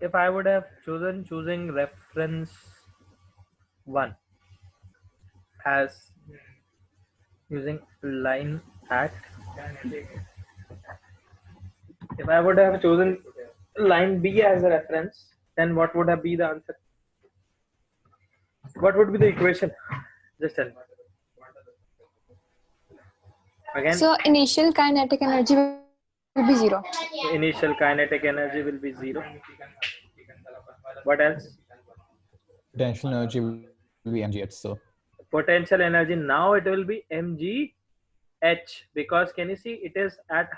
If I would have choosing reference 1 as using line at, if I would have chosen line B as a reference, then what would have been the answer? What would be the equation? Just tell me. Again, So initial kinetic energy will be 0. initial kinetic energy will be 0. What else? Potential energy will be mgh. So Potential energy, now it will be mgh, because can you see it is at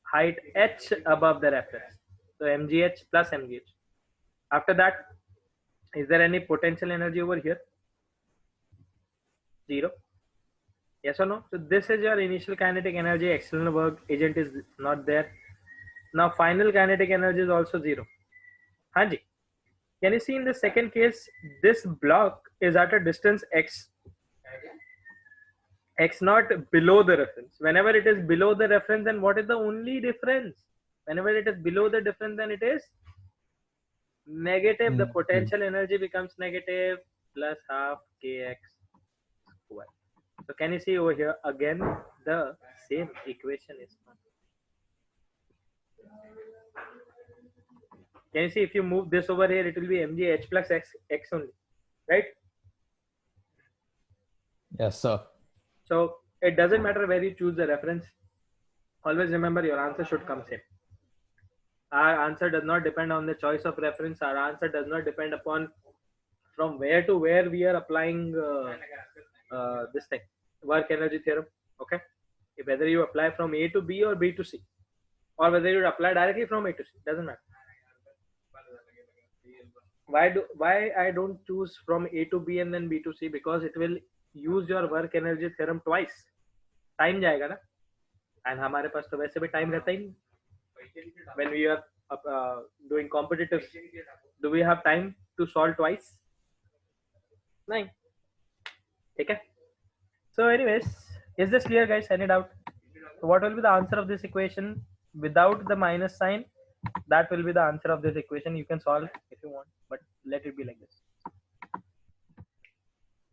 height h above the reference. So mgh plus mgh. After that, is there any potential energy over here? 0. Yes or no? So this is your initial kinetic energy. External work agent is not there. Now final kinetic energy is also 0. Hanji, can you see in the second case, this block is at a distance x naught below the reference. Whenever it is below the reference, then what is the only difference? Whenever it is below the difference, then it is negative. The potential energy becomes negative, plus half kx square. So can you see over here again the same equation is found. Can you see if you move this over here, it will be mgh plus x only, right? yes, sir. So it doesn't matter where you choose the reference. Always remember your answer should come same. Our answer does not depend on the choice of reference. Our answer does not depend upon from where to where we are applying this thing, work energy theorem. Okay, whether you apply from A to B or B to C, or whether you apply directly from A to C, doesn't matter. Why I don't choose from A to B and then B to C? Because it will use your work energy theorem twice. Time जाएगा ना, and हमारे पास तो वैसे भी time रहता ही नहीं. When we are doing competitives, do we have time to solve twice? नहीं. Okay. So anyways, is this clear, guys? Any doubt? So what will be the answer of this equation without the minus sign? That will be the answer of this equation. You can solve if you want, but let it be like this.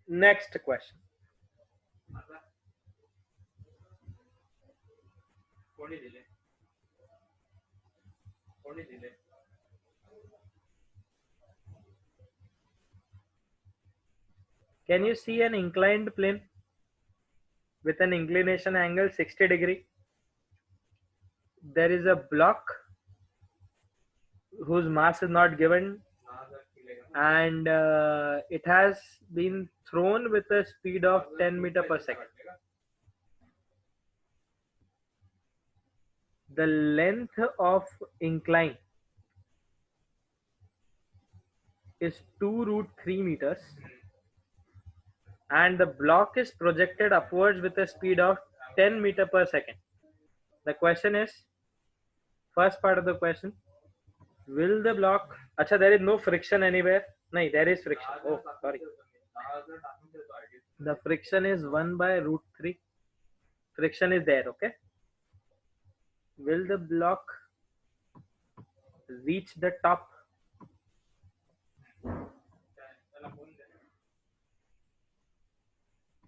Next question. Can you see an inclined plane with an inclination angle 60 degree? There is a block whose mass is not given, and it has been thrown with a speed of 10 meter per second. The length of incline is 2√3 meters, and the block is projected upwards with a speed of 10 meter per second. The question is, first part of the question, will the block, there is no friction anywhere. No, there is friction. Oh, sorry. The friction is 1/√3. Friction is there, okay? Will the block reach the top?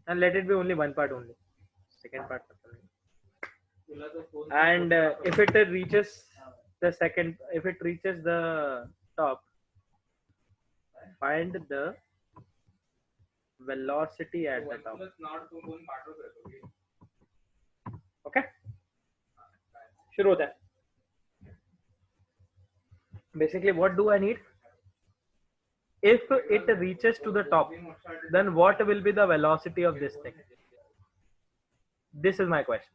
And let it be only one part only. Second part. And if it reaches the second, if it reaches the top, find the velocity at the top. Okay. Shuru hota hai. Basically, what do I need? If it reaches to the top, then what will be the velocity of this thing? This is my question.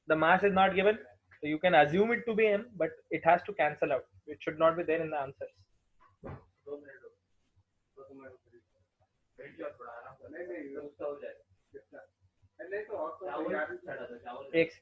The mass is not given, so you can assume it to be m, but it has to cancel out. It should not be there in the answers. X.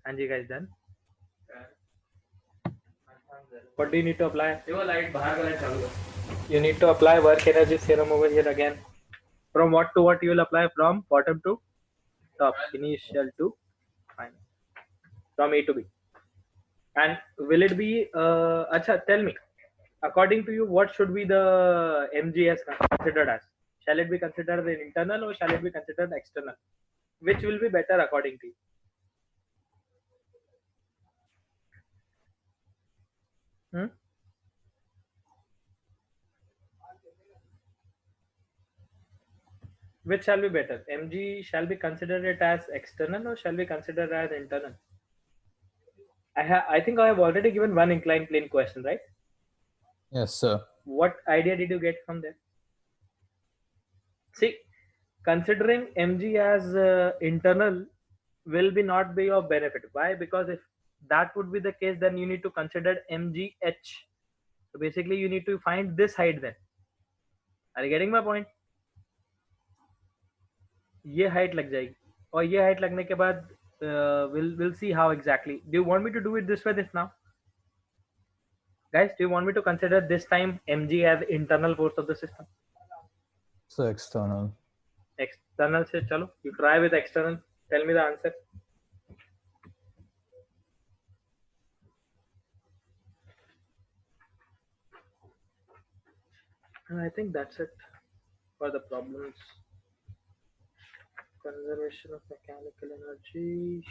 And you guys done? What do you need to apply? You need to apply work energy theorem over here again. From what to what you will apply? From bottom to top, initial to final, from A to B. And will it be, tell me, according to you, what should be the MGS considered as? Shall it be considered an internal or shall it be considered external? Which will be better according to you? Which shall be better? MG shall be considered it as external or shall be considered as internal? I think I have already given one inclined plane question, right? Yes, sir. What idea did you get from there? See, considering MG as internal will be not be of benefit. Why? Because if that would be the case, then you need to consider mgh. So basically you need to find this height then. Are you getting my point? ये height लग जाएगी, और ये height लगने के बाद we'll see how exactly. Do you want me to do it this way this now? Guys, do you want me to consider this time mg as internal force of the system? So external. External से चलो, you try with external. Tell me the answer. I think that's it for the problems. Conservation of mechanical energy.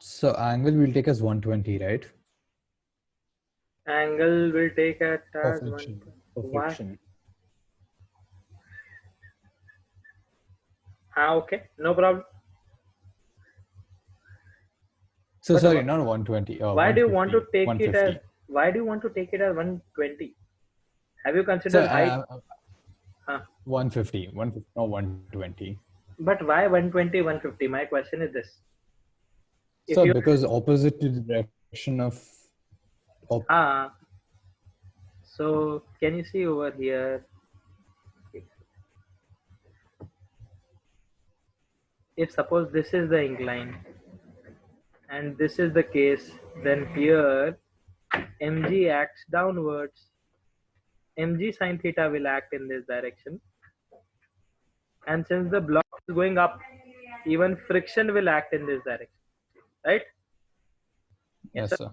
So angle we'll take as 120, right? Angle will take it as one. Perfection. Why? Perfection. Okay, no problem. So But sorry, not 120. Why do you want to take it as? 150. Why do you want to take it as 120? Have you So considered height? 150, 150, no 120. But why 120, 150? My question is this. If So you because opposite to the direction of so can you see over here? If suppose this is the incline and this is the case, then here mg acts downwards. Mg sin theta will act in this direction, and since the block is going up, even friction will act in this direction, right? yes, sir.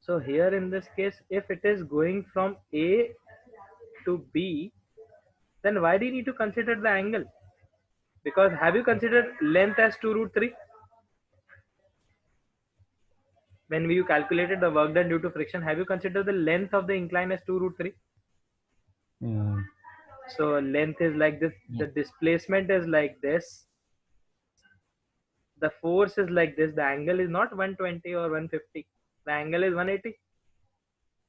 So here in this case, if it is going from A to B, then why do you need to consider the angle? Because have you considered length as 2 root 3? When you calculated the work done due to friction, have you considered the length of the incline as 2 root 3? So length is like this, the displacement is like this, the force is like this, the angle is not 120 or 150, the angle is 180.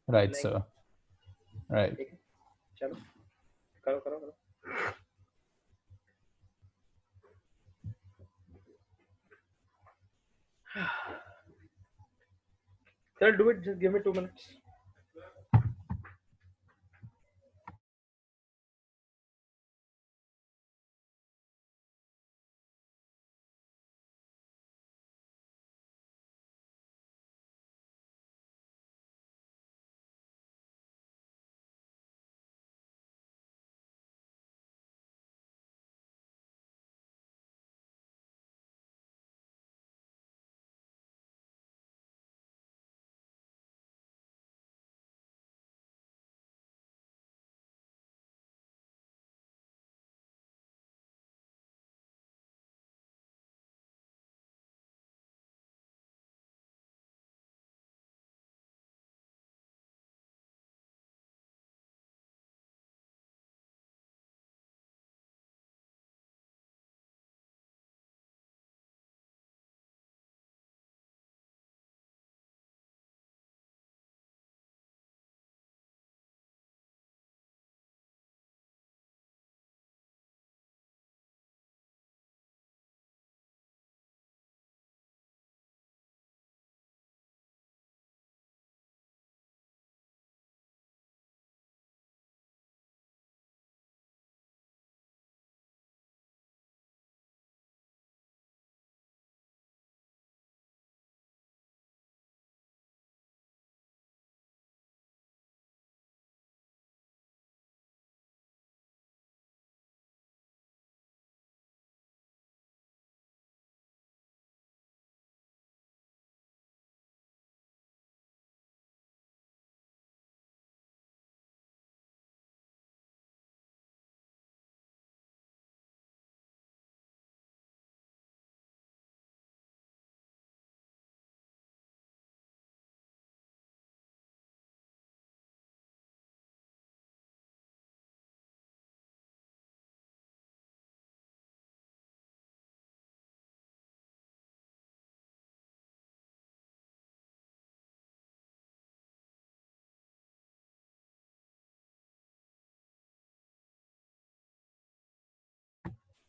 Right, Like, sir. Right. chalo, karo. Sir, do it, just give me 2 minutes.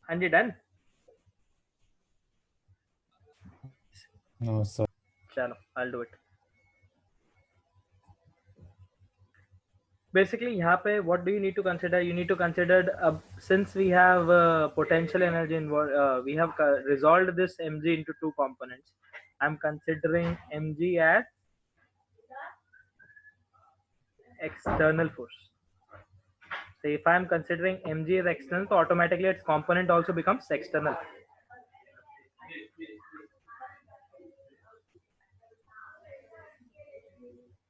And you done? No, sir. Chalo, I'll do it. Basically, यहाँ पे what do you need to consider? You need to consider since we have potential energy involved, we have resolved this mg into two components. I'm considering mg as external force. So if I'm considering mg as external, so automatically its component also becomes external.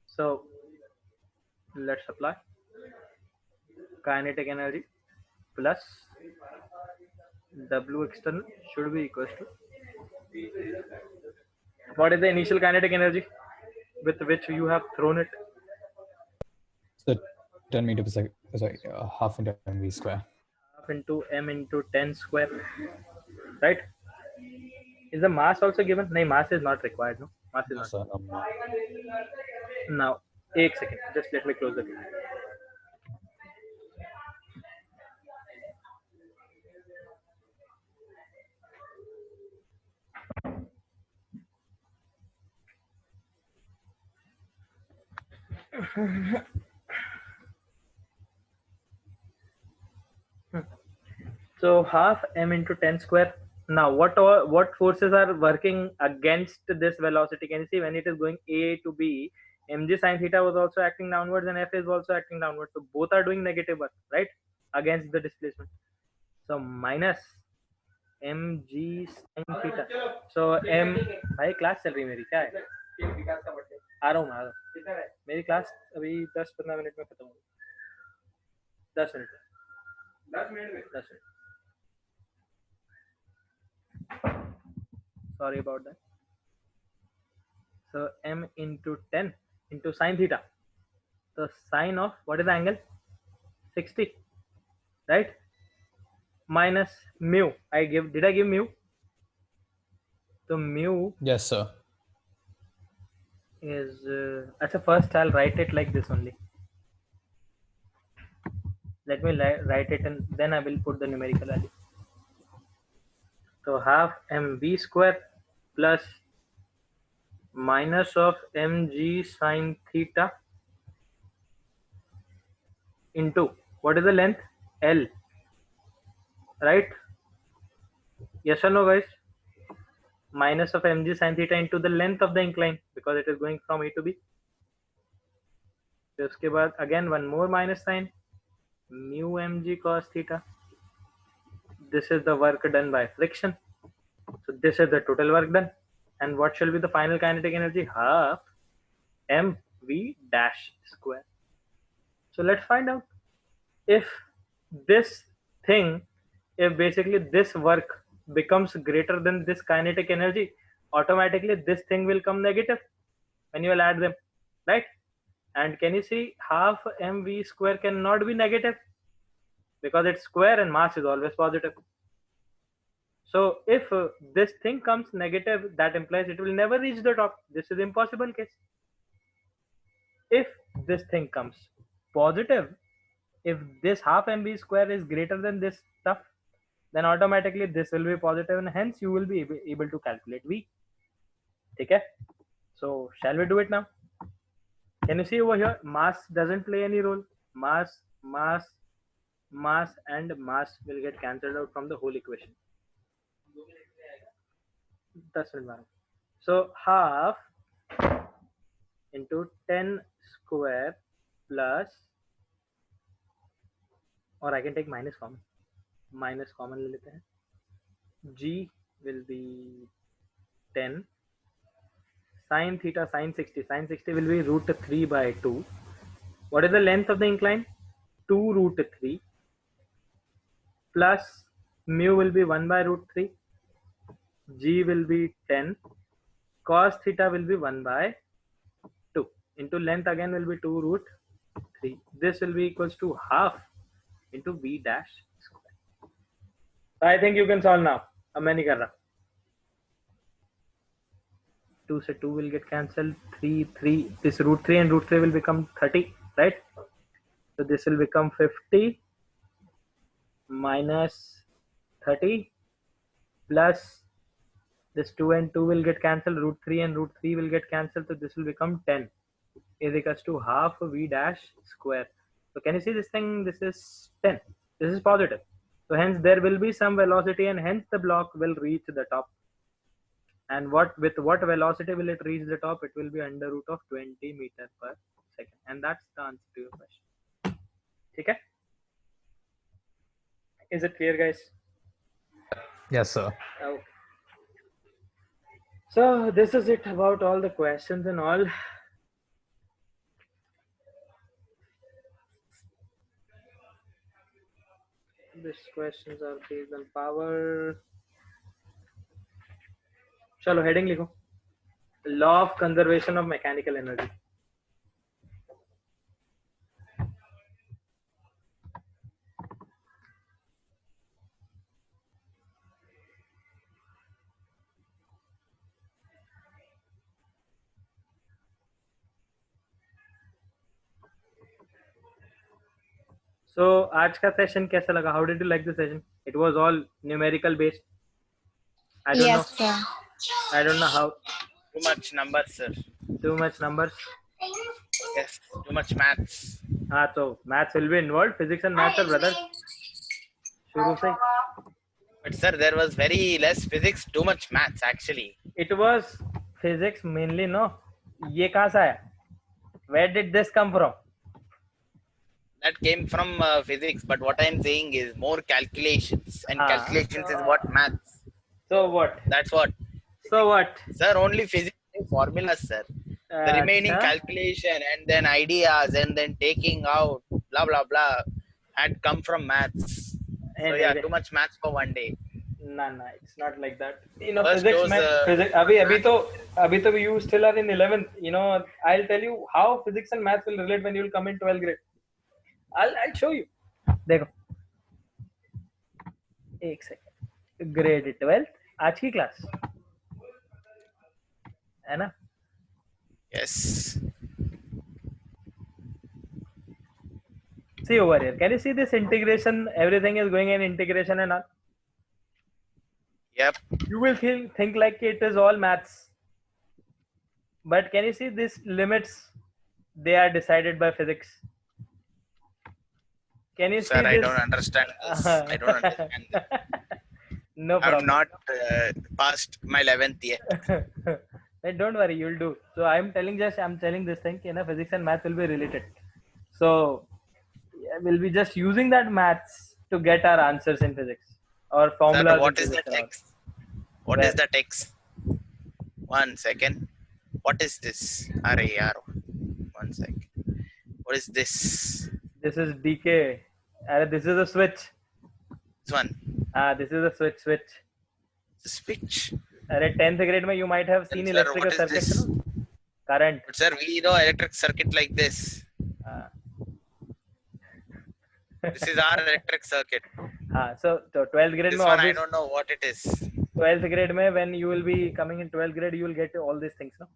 So let's apply kinetic energy plus W external should be equals to, what is the initial kinetic energy with which you have thrown it? So 10 meter per second. Sorry, half into mv square. Half into m into 10 square, right? Is the mass also given? No, mass is not required. No, mass is No, not. sir, no. Now, एक second. Just let me close the video. So half m into 10 square. Now, what forces are working against this velocity? Can you see when it is going A to B, mg sine theta was also acting downwards and f is also acting downwards. So both are doing negative work, right? Against the displacement. So minus mg sine theta. So m भाई class चल रही है मेरी, क्या है? आ रहा हूँ मैं, आ रहा हूँ. मेरी क्लास अभी 10-15 मिनट में खत्म होगी. 10 मिनट में 10 minute. Sorry about that. So m into 10 into sine theta. The sine of what is the angle? 60, right? Minus mu. Did I give mu? So mu Yes, sir. is first I'll write it like this only. Let me write it and then I will put the numerical value. So half mv square plus minus of mg sine theta into what is the length? L, right? Yes or no, guys? Minus of mg sine theta into the length of the incline because it is going from A to B. फिर उसके बाद again one more minus sign, mu mg cos theta. This is the work done by friction. So this is the total work done. And what shall be the final kinetic energy? Half mv dash square. So let's find out if this thing, if basically this work becomes greater than this kinetic energy, automatically this thing will come negative when you will add them, right? And can you see half mv square cannot be negative because it's square and mass is always positive. So if this thing comes negative, that implies it will never reach the top. This is impossible case. If this thing comes positive, if this half mv square is greater than this stuff, then automatically this will be positive and hence you will be able to calculate V. Okay? So shall we do it now? Can you see over here? Mass doesn't play any role. Mass and mass will get cancelled out from the whole equation. Doesn't matter. So half into 10 square plus, or I can take minus common. Minus common ले लेते हैं. G will be 10 sine theta sine 60. Sine 60 will be root 3 by 2. What is the length of the incline? 2 root 3 plus mu will be 1 by root 3. G will be 10. Cos theta will be 1 by 2. Into length again will be 2 root 3. This will be equals to half into V dash square. So I think you can solve now. अब मैं नहीं कर रहा. 2 से 2 will get cancelled. 3. This root 3 and root 3 will become 30, right? So this will become 50 minus 30 plus this 2 and 2 will get cancelled, root 3 and root 3 will get cancelled, so this will become 10 is equals to half v dash square. So can you see this thing? This is 10. This is positive. So hence there will be some velocity and hence the block will reach the top. And with what velocity will it reach the top? It will be under root of 20 meter per second. And that's the answer to your question. Okay? Is it clear, guys? Yes, sir. Okay. So this is it about all the questions and all. These questions are based on power. Chalo, heading likho. Law of conservation of mechanical energy. So आज का session कैसा लगा? How did you like the session? It was all numerical based. I don't Yes, know. sir. I don't know how. Too much numbers, sir. Too much numbers. Yes, too much maths. So maths will be involved. Physics and maths are brothers. शुरू से. But sir, there was very less physics, too much maths actually. It was physics mainly, no? ये कहाँ से आया? Where did this come from? That came from physics, but what I'm saying is more calculations, and calculations is what maths. So what? That's what. So what? Sir, only physics formulas, sir. The remaining calculation and then ideas and then taking out blah blah blah had come from maths. So yeah, too much maths for one day. No, it's not like that. You know, First physics. goes, Physics. अभी तो you still are in 11th. You know, I'll tell you how physics and maths will relate when you will come in 12th grade. I'll show you. देखो. एक second. Grade 12th. आज की class. है ना? Yes. See over here. Can you see this integration? Everything is going in integration and all. Yep. You will think like it is all maths. But can you see these limits? They are decided by physics. Can you see Sir, this? I don't understand this. I don't understand this. No problem. I'm not past my 11th yet. Don't worry, you'll do. So I'm telling this thing, you know, physics and math will be related. So we'll be just using that maths to get our answers in physics or formulas. Sir, what is the text? What is the text? 1 second. What is this? RAR. 1 second. What is this? This is DK. This is a switch. This one. This is a switch. Switch. 10th grade mein you might have seen Sir, electrical what is circuit. this? No? Current. But sir, we know electric circuit like this. This is our electric circuit. So 12th grade This mein one I don't know what it is. 12th grade mein when you will be coming in 12th grade you will get all these things, no?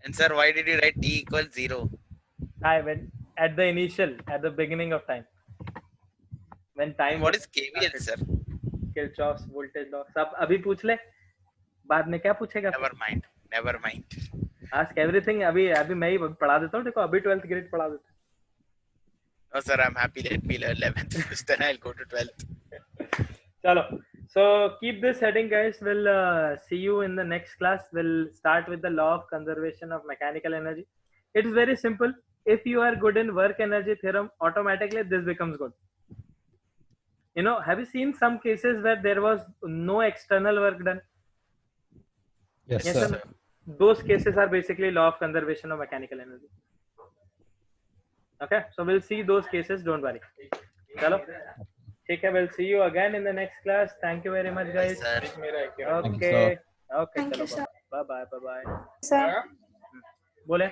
And sir, why did you write T equals 0? I went at the beginning of time. When time. What is KVL, sir? Kirchhoff's voltage law. सब अभी पूछ ले. बाद में क्या पूछेगा? Never mind. Ask everything. अभी मैं ही पढ़ा देता हूँ. देखो अभी 12th grade पढ़ा देता हूँ. No sir, I'm happy. Let me learn 11th first, then I'll go to 12th. Chalo. So keep this heading, guys. We'll see you in the next class. We'll start with the law of conservation of mechanical energy. It is very simple. If you are good in work energy theorem, automatically this becomes good. You know, have you seen some cases where there was no external work done? Yes, sir. Those cases are basically law of conservation of mechanical energy. Okay, so we'll see those cases. Don't worry. Chalo. Okay, we'll see you again in the next class. Thank you very much, guys. Yes, sir. Okay. Okay. Thank you, Chalo. sir. Bye. Sir. बोले.